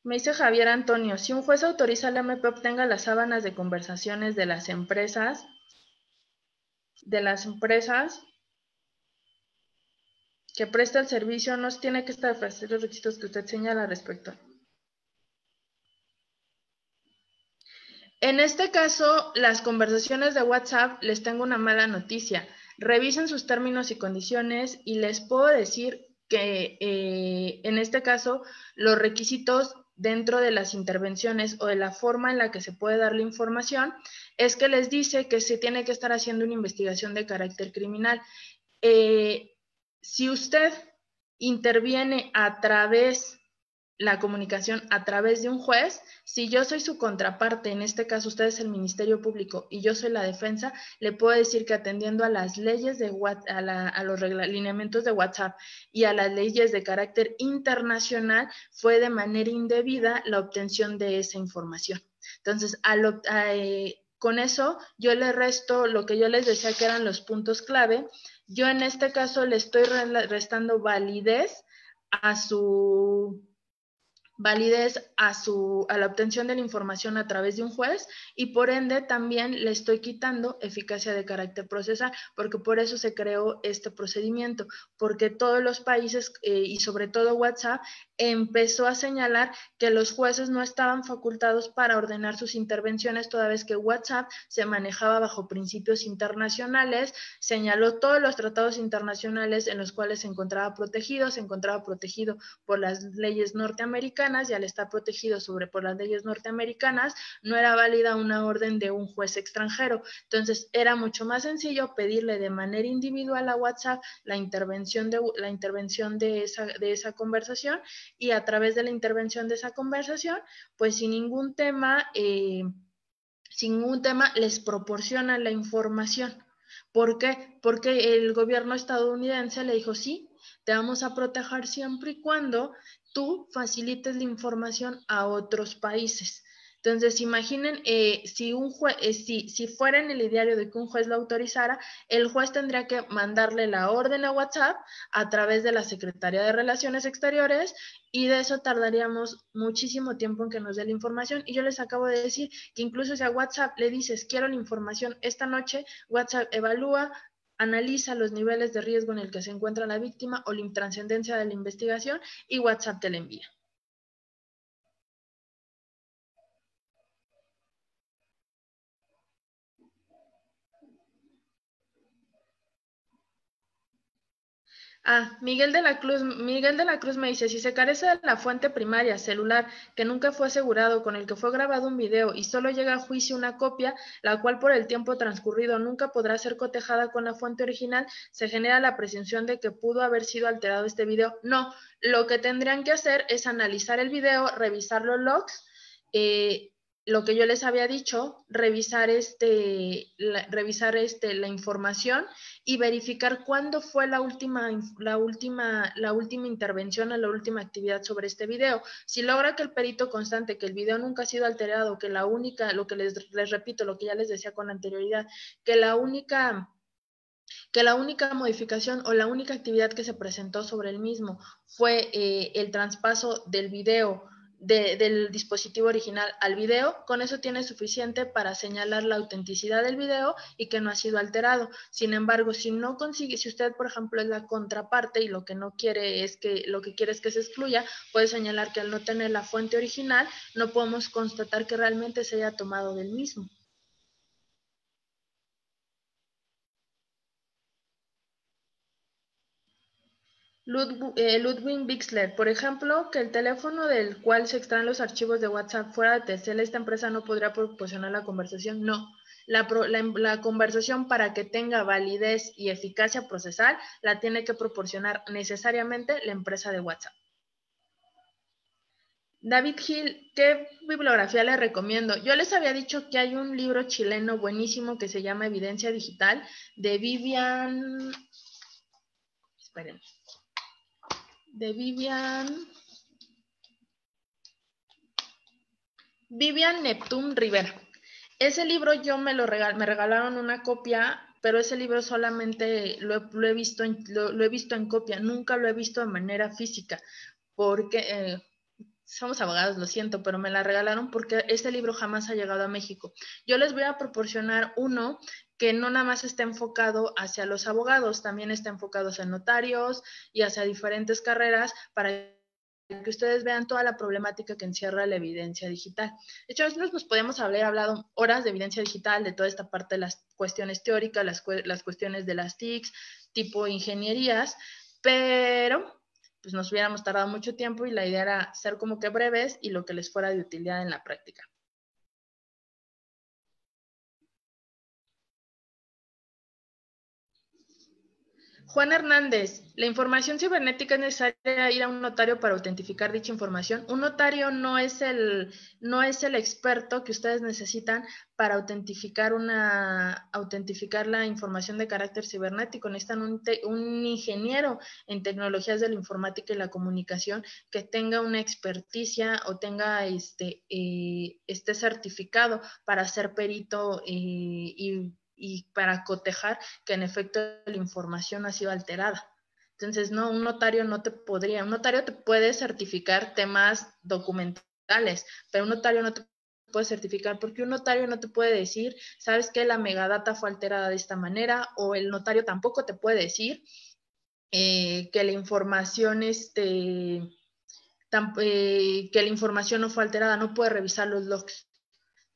Me dice Javier Antonio, si un juez autoriza al MP obtenga las sábanas de conversaciones de las empresas, que presta el servicio, no tiene que establecer los requisitos que usted señala al respecto. En este caso, las conversaciones de WhatsApp, les tengo una mala noticia. Revisen sus términos y condiciones y les puedo decir que en este caso los requisitos dentro de las intervenciones o de la forma en la que se puede dar la información es que les dice que se tiene que estar haciendo una investigación de carácter criminal. Si usted interviene la comunicación a través de un juez, si yo soy su contraparte, en este caso usted es el Ministerio Público y yo soy la defensa, le puedo decir que atendiendo a las leyes a los lineamientos de WhatsApp y a las leyes de carácter internacional, fue de manera indebida la obtención de esa información. Entonces, con eso yo le resto lo que yo les decía que eran los puntos clave. Yo en este caso le estoy restando validez a la obtención de la información a través de un juez, y por ende también le estoy quitando eficacia de carácter procesal, porque por eso se creó este procedimiento, porque todos los países y sobre todo WhatsApp empezó a señalar que los jueces no estaban facultados para ordenar sus intervenciones, toda vez que WhatsApp se manejaba bajo principios internacionales, señaló todos los tratados internacionales en los cuales se encontraba protegido por las leyes norteamericanas, y al estar protegido por las leyes norteamericanas, no era válida una orden de un juez extranjero. Entonces, era mucho más sencillo pedirle de manera individual a WhatsApp la intervención de esa conversación, y a través de la intervención de esa conversación, pues sin ningún tema les proporciona la información. ¿Por qué? Porque el gobierno estadounidense le dijo, sí, te vamos a proteger siempre y cuando tú facilites la información a otros países. Entonces, imaginen, si fuera en el ideario de que un juez lo autorizara, el juez tendría que mandarle la orden a WhatsApp a través de la Secretaría de Relaciones Exteriores, y de eso tardaríamos muchísimo tiempo en que nos dé la información. Y yo les acabo de decir que incluso si a WhatsApp le dices, quiero la información esta noche, WhatsApp evalúa, analiza los niveles de riesgo en el que se encuentra la víctima o la intrascendencia de la investigación, y WhatsApp te la envía. Miguel de la Cruz me dice, si se carece de la fuente primaria, celular, que nunca fue asegurado, con el que fue grabado un video y solo llega a juicio una copia, la cual por el tiempo transcurrido nunca podrá ser cotejada con la fuente original, se genera la presunción de que pudo haber sido alterado este video. No, lo que tendrían que hacer es analizar el video, revisar los logs, lo que yo les había dicho, revisar la información y verificar cuándo fue la última intervención o la última actividad sobre este video. Si logra que el perito constante que el video nunca ha sido alterado, que la única, lo que les repito, lo que ya les decía con anterioridad, que la única modificación o la única actividad que se presentó sobre el mismo fue el traspaso del video del dispositivo original al video, con eso tiene suficiente para señalar la autenticidad del video y que no ha sido alterado. Sin embargo, si no consigue, si usted, por ejemplo, es la contraparte y lo que quiere es que se excluya, puede señalar que al no tener la fuente original, no podemos constatar que realmente se haya tomado del mismo. Ludwig Bixler, por ejemplo, que el teléfono del cual se extraen los archivos de WhatsApp fuera de Telcel, esta empresa no podría proporcionar la conversación. No, la conversación, para que tenga validez y eficacia procesal, la tiene que proporcionar necesariamente la empresa de WhatsApp. David Hill, ¿qué bibliografía le recomiendo? Yo les había dicho que hay un libro chileno buenísimo que se llama Evidencia Digital, de Vivian... Esperen. De Vivian Neptune Rivera. Ese libro me regalaron una copia, pero ese libro solamente lo he visto en copia, nunca lo he visto de manera física, porque somos abogados, lo siento, pero me la regalaron porque este libro jamás ha llegado a México. Yo les voy a proporcionar uno que no nada más está enfocado hacia los abogados, también está enfocado hacia notarios y hacia diferentes carreras, para que ustedes vean toda la problemática que encierra la evidencia digital. De hecho, nosotros nos podemos haber hablado horas de evidencia digital, de toda esta parte de las cuestiones teóricas, las cuestiones de las TICs, tipo ingenierías, pero pues nos hubiéramos tardado mucho tiempo y la idea era ser como que breves y lo que les fuera de utilidad en la práctica. Juan Hernández, ¿la información cibernética es necesaria ir a un notario para autentificar dicha información? Un notario no es el experto que ustedes necesitan para autentificar la información de carácter cibernético. Necesitan un ingeniero en tecnologías de la informática y la comunicación que tenga una experticia o tenga esté certificado para ser perito y para cotejar que en efecto la información ha sido alterada. Entonces, no, un notario te puede certificar temas documentales, pero un notario no te puede certificar, porque un notario no te puede decir, sabes que la megadata fue alterada de esta manera, o el notario tampoco te puede decir que la información no fue alterada, no puede revisar los logs.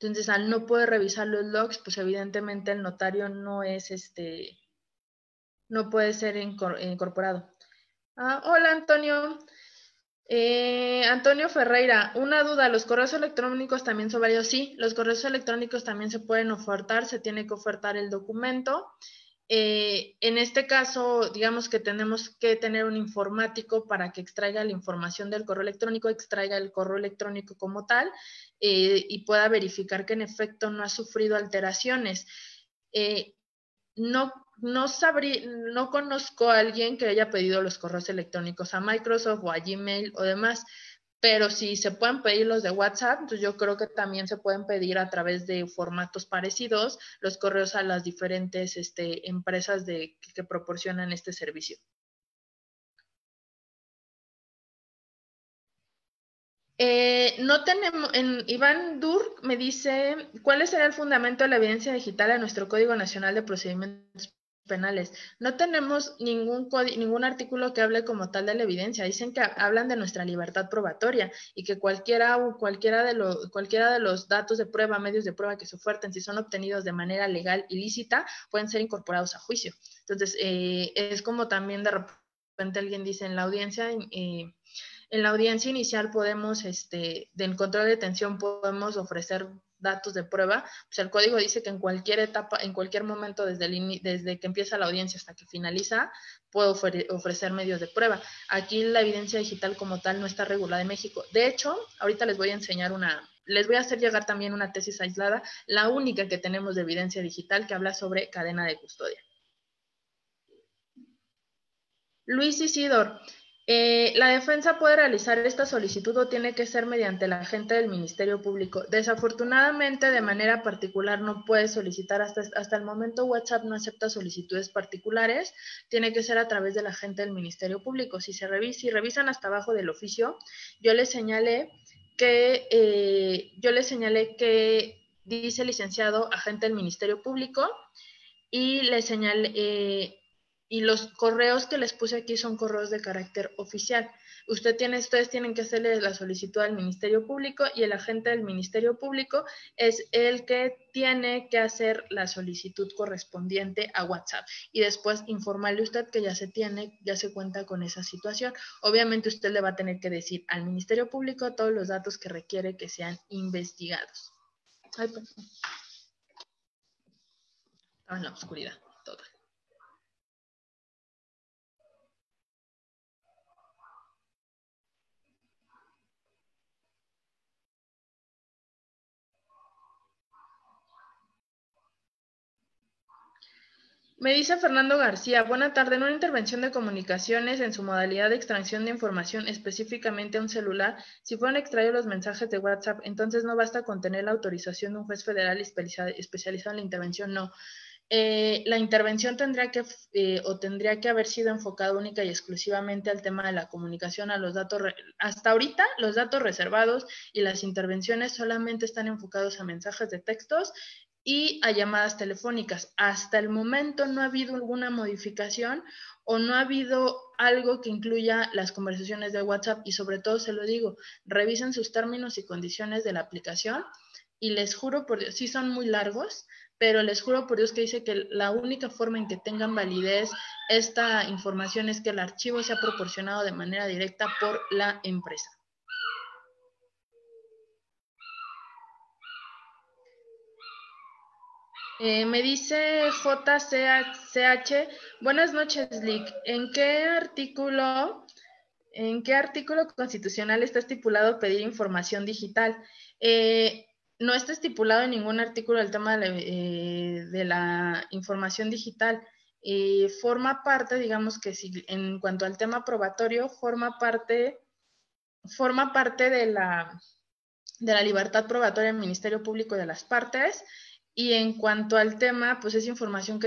Entonces, al no poder revisar los logs, pues evidentemente el notario no puede ser incorporado. Hola, Antonio. Antonio Ferreira, una duda, ¿los correos electrónicos también son válidos? Sí, los correos electrónicos también se pueden ofertar, se tiene que ofertar el documento. En este caso, digamos que tenemos que tener un informático para que extraiga la información del correo electrónico, extraiga el correo electrónico como tal y pueda verificar que en efecto no ha sufrido alteraciones. No conozco a alguien que haya pedido los correos electrónicos a Microsoft o a Gmail o demás, pero si se pueden pedir los de WhatsApp, entonces yo creo que también se pueden pedir a través de formatos parecidos los correos a las diferentes empresas que proporcionan este servicio. No tenemos, Iván Dur me dice, ¿cuál será el fundamento de la evidencia digital en nuestro Código Nacional de Procedimientos Penales? No tenemos ningún artículo que hable como tal de la evidencia. Dicen que hablan de nuestra libertad probatoria y que cualquiera de los datos de prueba, medios de prueba que se oferten, si son obtenidos de manera legal y lícita, pueden ser incorporados a juicio. Entonces, es como también de repente alguien dice en la audiencia inicial podemos, del control de detención podemos ofrecer datos de prueba, pues el código dice que en cualquier etapa, en cualquier momento, desde que empieza la audiencia hasta que finaliza, puedo ofrecer medios de prueba. Aquí la evidencia digital como tal no está regulada en México. De hecho, ahorita les voy a enseñar les voy a hacer llegar también una tesis aislada, la única que tenemos de evidencia digital que habla sobre cadena de custodia. Luis Isidor, la defensa puede realizar esta solicitud o tiene que ser mediante el agente del Ministerio Público. Desafortunadamente, de manera particular no puede solicitar, hasta el momento WhatsApp no acepta solicitudes particulares, tiene que ser a través del agente del Ministerio Público. Si revisan hasta abajo del oficio, yo les señalé que dice licenciado agente del Ministerio Público y les señalé... y los correos que les puse aquí son correos de carácter oficial. Ustedes tienen que hacerle la solicitud al Ministerio Público y el agente del Ministerio Público es el que tiene que hacer la solicitud correspondiente a WhatsApp y después informarle usted que ya se cuenta con esa situación. Obviamente usted le va a tener que decir al Ministerio Público todos los datos que requiere que sean investigados. Ay, perdón. Estaba en la oscuridad todo. Me dice Fernando García, buena tarde, en una intervención de comunicaciones en su modalidad de extracción de información específicamente a un celular, si fueron extraídos los mensajes de WhatsApp, entonces no basta con tener la autorización de un juez federal especializado en la intervención, no. La intervención tendría que haber sido enfocada única y exclusivamente al tema de la comunicación, a los datos, hasta ahorita los datos reservados y las intervenciones solamente están enfocados a mensajes de textos y a llamadas telefónicas. Hasta el momento no ha habido alguna modificación o no ha habido algo que incluya las conversaciones de WhatsApp y sobre todo se lo digo, revisen sus términos y condiciones de la aplicación y les juro por Dios, sí son muy largos, pero les juro por Dios que dice que la única forma en que tengan validez esta información es que el archivo sea proporcionado de manera directa por la empresa. Me dice JCH, buenas noches, Lick. ¿En qué artículo constitucional está estipulado pedir información digital? No está estipulado en ningún artículo el tema de la información digital. Forma parte, digamos que si en cuanto al tema probatorio, forma parte de la libertad probatoria del Ministerio Público y de las partes. Y en cuanto al tema, pues es información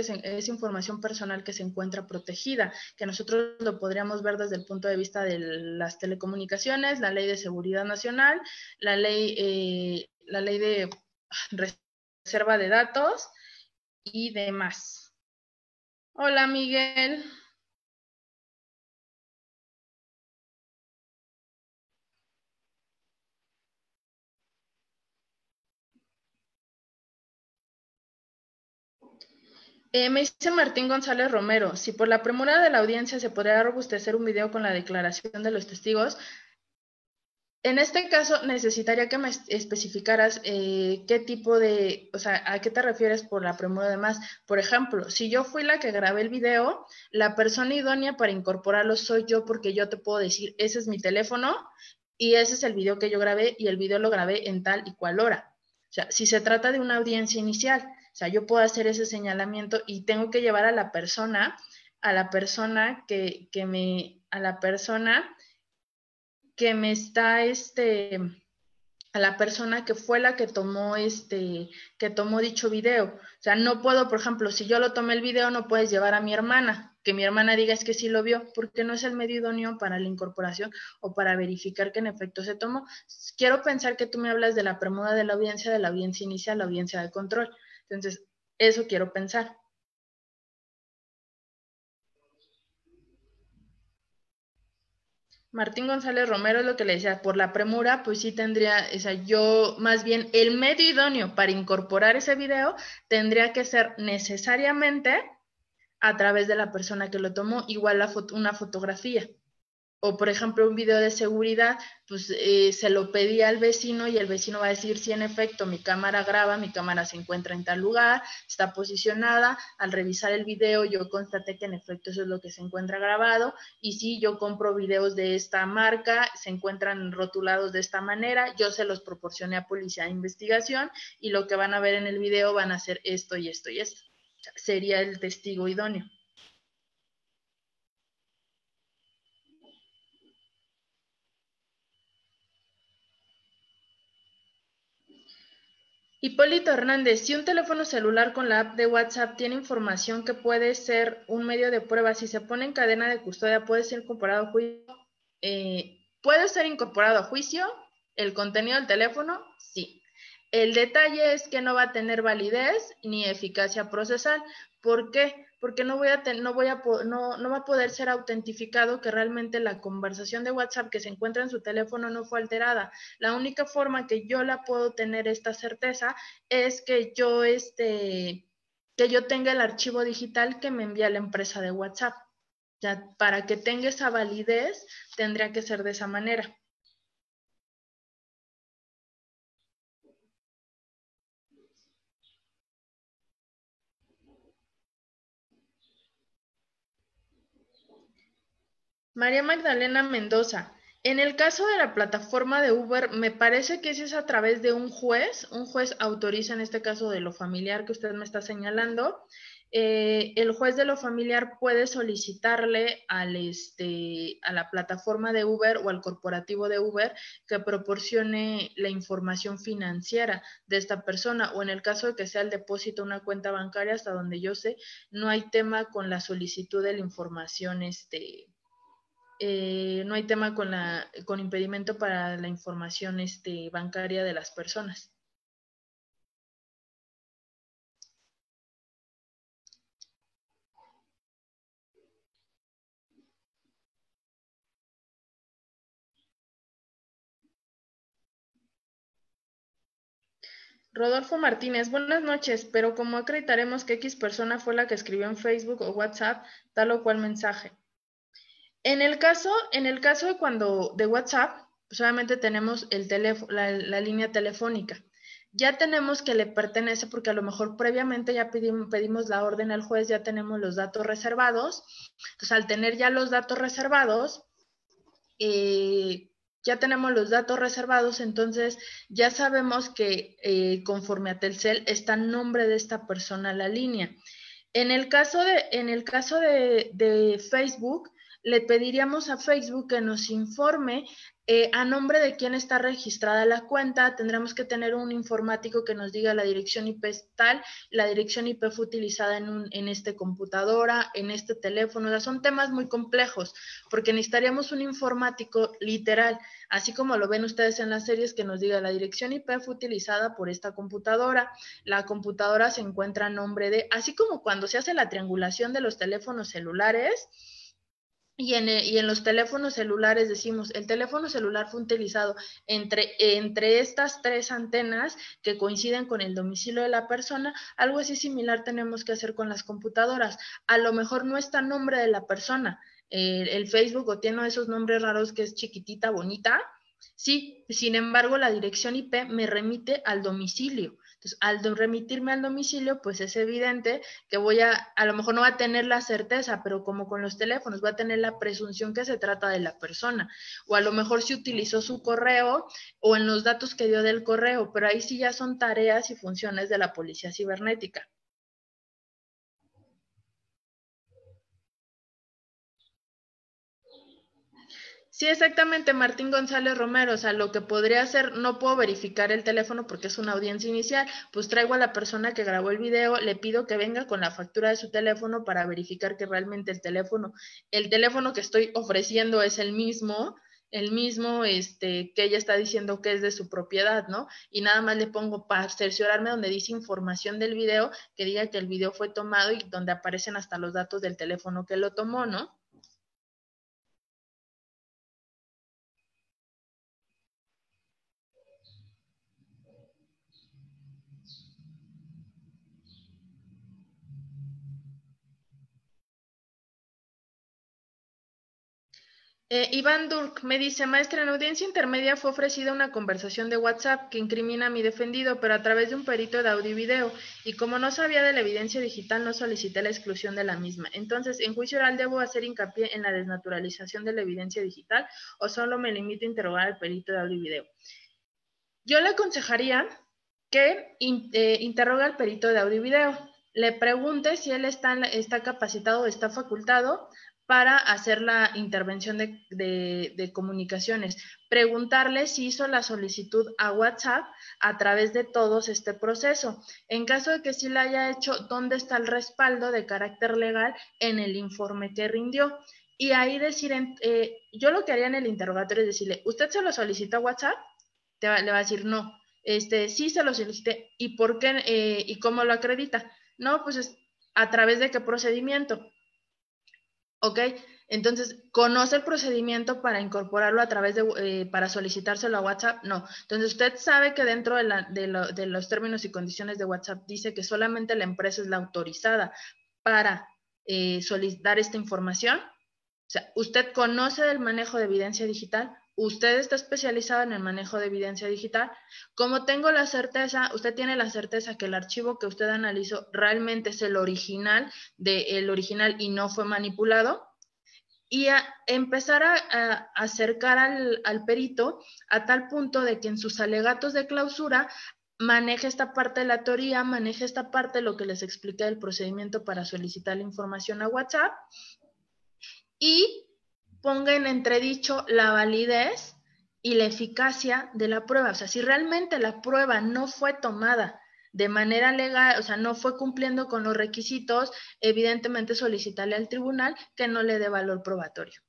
personal que se encuentra protegida, que nosotros lo podríamos ver desde el punto de vista de las telecomunicaciones, la Ley de Seguridad Nacional, la ley de reserva de datos y demás. Hola, Miguel. Me dice Martín González Romero, si por la premura de la audiencia se podría robustecer un video con la declaración de los testigos, en este caso necesitaría que me especificaras qué tipo de, o sea, a qué te refieres por la premura de más. Por ejemplo, si yo fui la que grabé el video, la persona idónea para incorporarlo soy yo porque yo te puedo decir, ese es mi teléfono y ese es el video que yo grabé y el video lo grabé en tal y cual hora. O sea, si se trata de una audiencia inicial, o sea, yo puedo hacer ese señalamiento y tengo que llevar a la persona que me está, a la persona que fue la que tomó dicho video. O sea, no puedo, por ejemplo, si yo lo tomé el video, no puedes llevar a mi hermana, que mi hermana diga es que sí lo vio, porque no es el medio idóneo para la incorporación o para verificar que en efecto se tomó. Quiero pensar que tú me hablas de la premura de la audiencia inicial, la audiencia de control. Entonces, eso quiero pensar. Martín González Romero es lo que le decía, por la premura, pues sí tendría, o sea, yo más bien el medio idóneo para incorporar ese video tendría que ser necesariamente a través de la persona que lo tomó, igual una fotografía. O, por ejemplo, un video de seguridad, pues se lo pedí al vecino y el vecino va a decir, sí, en efecto, mi cámara graba, mi cámara se encuentra en tal lugar, está posicionada. Al revisar el video, yo constaté que en efecto eso es lo que se encuentra grabado. Y sí, yo compro videos de esta marca, se encuentran rotulados de esta manera, yo se los proporcioné a policía de investigación y lo que van a ver en el video van a ser esto y esto y esto. O sea, sería el testigo idóneo. Hipólito Hernández, si un teléfono celular con la app de WhatsApp tiene información que puede ser un medio de prueba, si se pone en cadena de custodia, ¿puede ser incorporado a juicio? ¿Puede ser incorporado a juicio el contenido del teléfono? Sí. El detalle es que no va a tener validez ni eficacia procesal. ¿Por qué? Porque no va a poder ser autentificado que realmente la conversación de WhatsApp que se encuentra en su teléfono no fue alterada. La única forma que yo la puedo tener esta certeza es que yo tenga el archivo digital que me envía la empresa de WhatsApp. Ya, para que tenga esa validez, tendría que ser de esa manera. María Magdalena Mendoza. En el caso de la plataforma de Uber, me parece que ese es a través de un juez autoriza en este caso de lo familiar que usted me está señalando. El juez de lo familiar puede solicitarle a la plataforma de Uber o al corporativo de Uber que proporcione la información financiera de esta persona, o en el caso de que sea el depósito de una cuenta bancaria, hasta donde yo sé, no hay tema con la solicitud de la información no hay tema con impedimento para la información bancaria de las personas. Rodolfo Martínez, buenas noches, pero ¿cómo acreditaremos que X persona fue la que escribió en Facebook o WhatsApp tal o cual mensaje? En el caso de cuando de WhatsApp, pues obviamente tenemos la línea telefónica. Ya tenemos que le pertenece porque a lo mejor previamente ya pedimos la orden al juez, ya tenemos los datos reservados. Entonces, al tener ya los datos reservados, ya tenemos los datos reservados, entonces ya sabemos que conforme a Telcel está el nombre de esta persona la línea. En el caso de Facebook, le pediríamos a Facebook que nos informe a nombre de quién está registrada la cuenta. Tendremos que tener un informático que nos diga la dirección IP tal, la dirección IP fue utilizada en esta computadora, en este teléfono. O sea, son temas muy complejos porque necesitaríamos un informático literal, así como lo ven ustedes en las series, que nos diga la dirección IP fue utilizada por esta computadora, la computadora se encuentra a nombre de, así como cuando se hace la triangulación de los teléfonos celulares, y en los teléfonos celulares decimos, el teléfono celular fue utilizado entre estas tres antenas que coinciden con el domicilio de la persona. Algo así similar tenemos que hacer con las computadoras. A lo mejor no está el nombre de la persona, el Facebook o tiene esos nombres raros que es chiquitita, bonita. Sí, sin embargo, la dirección IP me remite al domicilio. Entonces, al remitirme al domicilio, pues es evidente que a lo mejor no va a tener la certeza, pero como con los teléfonos, va a tener la presunción que se trata de la persona. O a lo mejor si utilizó su correo o en los datos que dio del correo, pero ahí sí ya son tareas y funciones de la policía cibernética. Sí, exactamente, Martín González Romero. O sea, lo que podría hacer, no puedo verificar el teléfono porque es una audiencia inicial, pues traigo a la persona que grabó el video, le pido que venga con la factura de su teléfono para verificar que realmente el teléfono que estoy ofreciendo es el mismo que ella está diciendo que es de su propiedad, ¿no? Y nada más le pongo para cerciorarme donde dice información del video, que diga que el video fue tomado y donde aparecen hasta los datos del teléfono que lo tomó, ¿no? Iván Durk me dice, maestra, en audiencia intermedia fue ofrecida una conversación de WhatsApp que incrimina a mi defendido, pero a través de un perito de audio y video, y como no sabía de la evidencia digital, no solicité la exclusión de la misma. Entonces, ¿en juicio oral debo hacer hincapié en la desnaturalización de la evidencia digital o solo me limito a interrogar al perito de audio y video? Yo le aconsejaría que interrogue al perito de audio y video, le pregunte si él está capacitado o está facultado para hacer la intervención de comunicaciones, preguntarle si hizo la solicitud a WhatsApp a través de todos este proceso. En caso de que sí la haya hecho, ¿dónde está el respaldo de carácter legal en el informe que rindió? Y ahí decir, yo lo que haría en el interrogatorio es decirle, ¿usted se lo solicitó a WhatsApp? Le va a decir no. Sí se lo solicité. ¿Y por qué? ¿Y cómo lo acredita? No, pues es a través de qué procedimiento. ¿Ok? Entonces, ¿conoce el procedimiento para incorporarlo a través para solicitárselo a WhatsApp? No. Entonces, usted sabe que dentro de los términos y condiciones de WhatsApp dice que solamente la empresa es la autorizada para solicitar esta información. O sea, usted conoce del manejo de evidencia digital, usted está especializado en el manejo de evidencia digital. Como tengo la certeza, usted tiene la certeza que el archivo que usted analizó realmente es el original y no fue manipulado. Y empezar a acercar al perito a tal punto de que en sus alegatos de clausura maneje esta parte de la teoría, maneje esta parte de lo que les expliqué del procedimiento para solicitar la información a WhatsApp y ponga en entredicho la validez y la eficacia de la prueba. O sea, si realmente la prueba no fue tomada de manera legal, o sea, no fue cumpliendo con los requisitos, evidentemente solicitarle al tribunal que no le dé valor probatorio.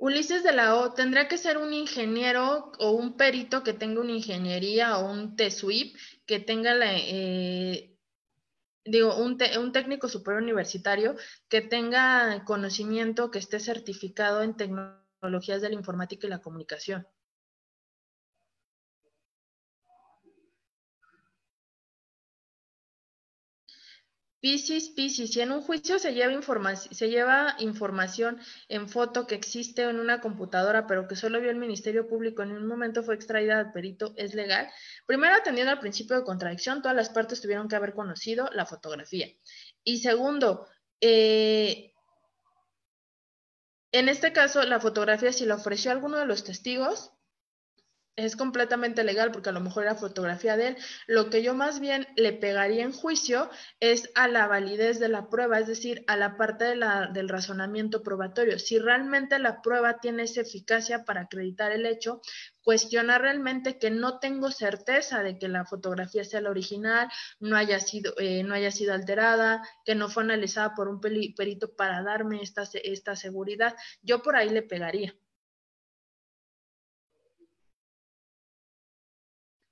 Ulises de la O, tendría que ser un ingeniero o un perito que tenga una ingeniería o un TESUIP que tenga un técnico superior universitario que tenga conocimiento, que esté certificado en tecnologías de la informática y la comunicación. Piscis, si en un juicio se lleva información en foto que existe en una computadora, pero que solo vio el Ministerio Público en un momento fue extraída al perito, ¿es legal? Primero, atendiendo al principio de contradicción, todas las partes tuvieron que haber conocido la fotografía. Y segundo, en este caso, la fotografía, si la ofreció alguno de los testigos, es completamente legal porque a lo mejor era fotografía de él. Lo que yo más bien le pegaría en juicio es a la validez de la prueba, es decir, a la parte del razonamiento probatorio. Si realmente la prueba tiene esa eficacia para acreditar el hecho, cuestiona realmente que no tengo certeza de que la fotografía sea la original, no haya sido alterada, que no fue analizada por un perito para darme esta seguridad. Yo por ahí le pegaría.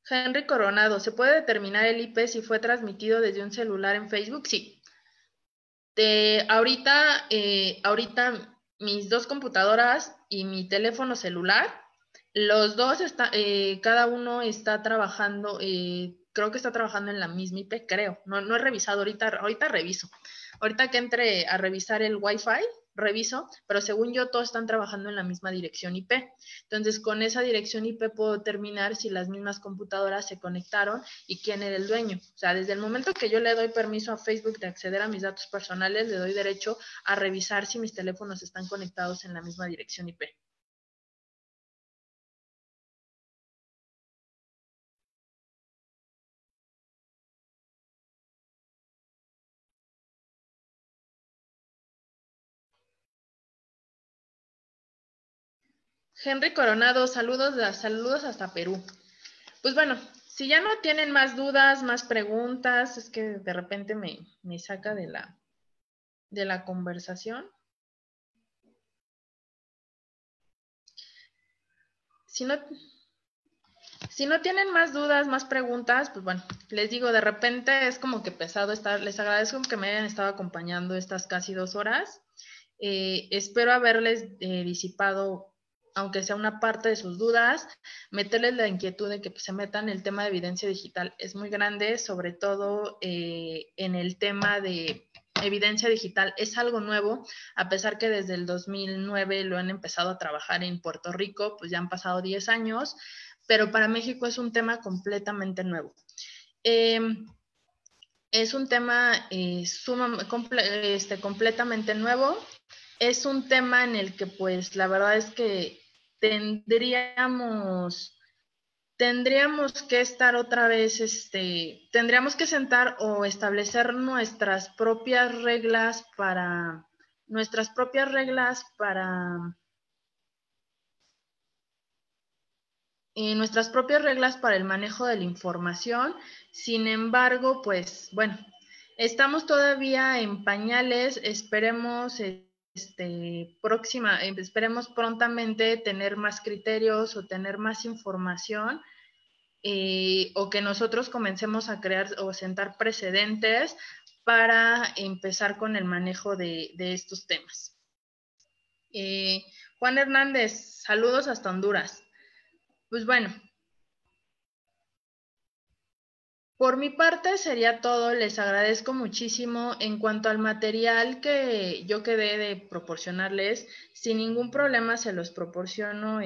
Henry Coronado, ¿se puede determinar el IP si fue transmitido desde un celular en Facebook? Sí. Ahorita mis dos computadoras y mi teléfono celular, los dos cada uno está trabajando, creo que está trabajando en la misma IP, creo. No he revisado ahorita reviso. Ahorita que entre a revisar el Wi-Fi, reviso, pero según yo todos están trabajando en la misma dirección IP. Entonces, con esa dirección IP puedo determinar si las mismas computadoras se conectaron y quién era el dueño. O sea, desde el momento que yo le doy permiso a Facebook de acceder a mis datos personales, le doy derecho a revisar si mis teléfonos están conectados en la misma dirección IP. Henry Coronado, saludos hasta Perú. Pues bueno, si ya no tienen más dudas, más preguntas, es que de repente me saca de la conversación. Si no tienen más dudas, más preguntas, pues bueno, les digo, de repente es como que pesado estar, les agradezco que me hayan estado acompañando estas casi 2 horas. Espero haberles disipado aunque sea una parte de sus dudas, meterles la inquietud de que pues, se metan. El tema de evidencia digital es muy grande, sobre todo en el tema de evidencia digital. Es algo nuevo, a pesar que desde el 2009 lo han empezado a trabajar en Puerto Rico, pues ya han pasado 10 años, pero para México es un tema completamente nuevo. Es un tema completamente nuevo. Es un tema en el que, pues, la verdad es que tendríamos que estar otra vez, tendríamos que sentar o establecer nuestras propias reglas para el manejo de la información. Sin embargo, pues bueno, estamos todavía en pañales. Esperemos esperemos prontamente tener más criterios o tener más información, o que nosotros comencemos a crear o sentar precedentes para empezar con el manejo de estos temas. Juan Hernández, saludos hasta Honduras. Pues bueno, por mi parte sería todo. Les agradezco muchísimo. En cuanto al material que yo quedé de proporcionarles, sin ningún problema se los proporciono,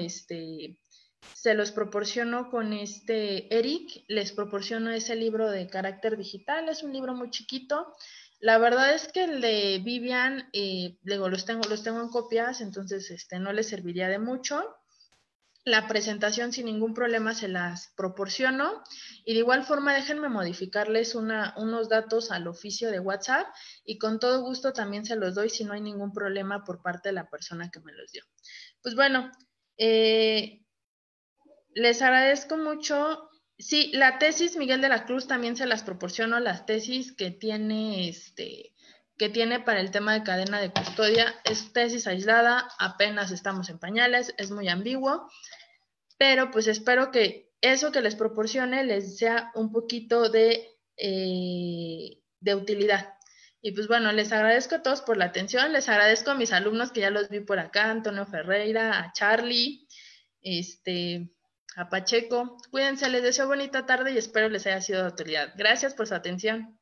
con Eric. Les proporciono ese libro de carácter digital. Es un libro muy chiquito. La verdad es que el de Vivian, luego los tengo en copias, entonces no les serviría de mucho. La presentación sin ningún problema se las proporciono, y de igual forma déjenme modificarles unos datos al oficio de WhatsApp y con todo gusto también se los doy si no hay ningún problema por parte de la persona que me los dio. Pues bueno, les agradezco mucho. Sí, la tesis Miguel de la Cruz también se las proporciono, las tesis que tiene para el tema de cadena de custodia. Es tesis aislada, apenas estamos en pañales, es muy ambiguo, pero pues espero que eso que les proporcione les sea un poquito de utilidad. Y pues bueno, les agradezco a todos por la atención. Les agradezco a mis alumnos que ya los vi por acá, Antonio Ferreira, a Charlie, a Pacheco. Cuídense, les deseo bonita tarde y espero les haya sido de utilidad. Gracias por su atención.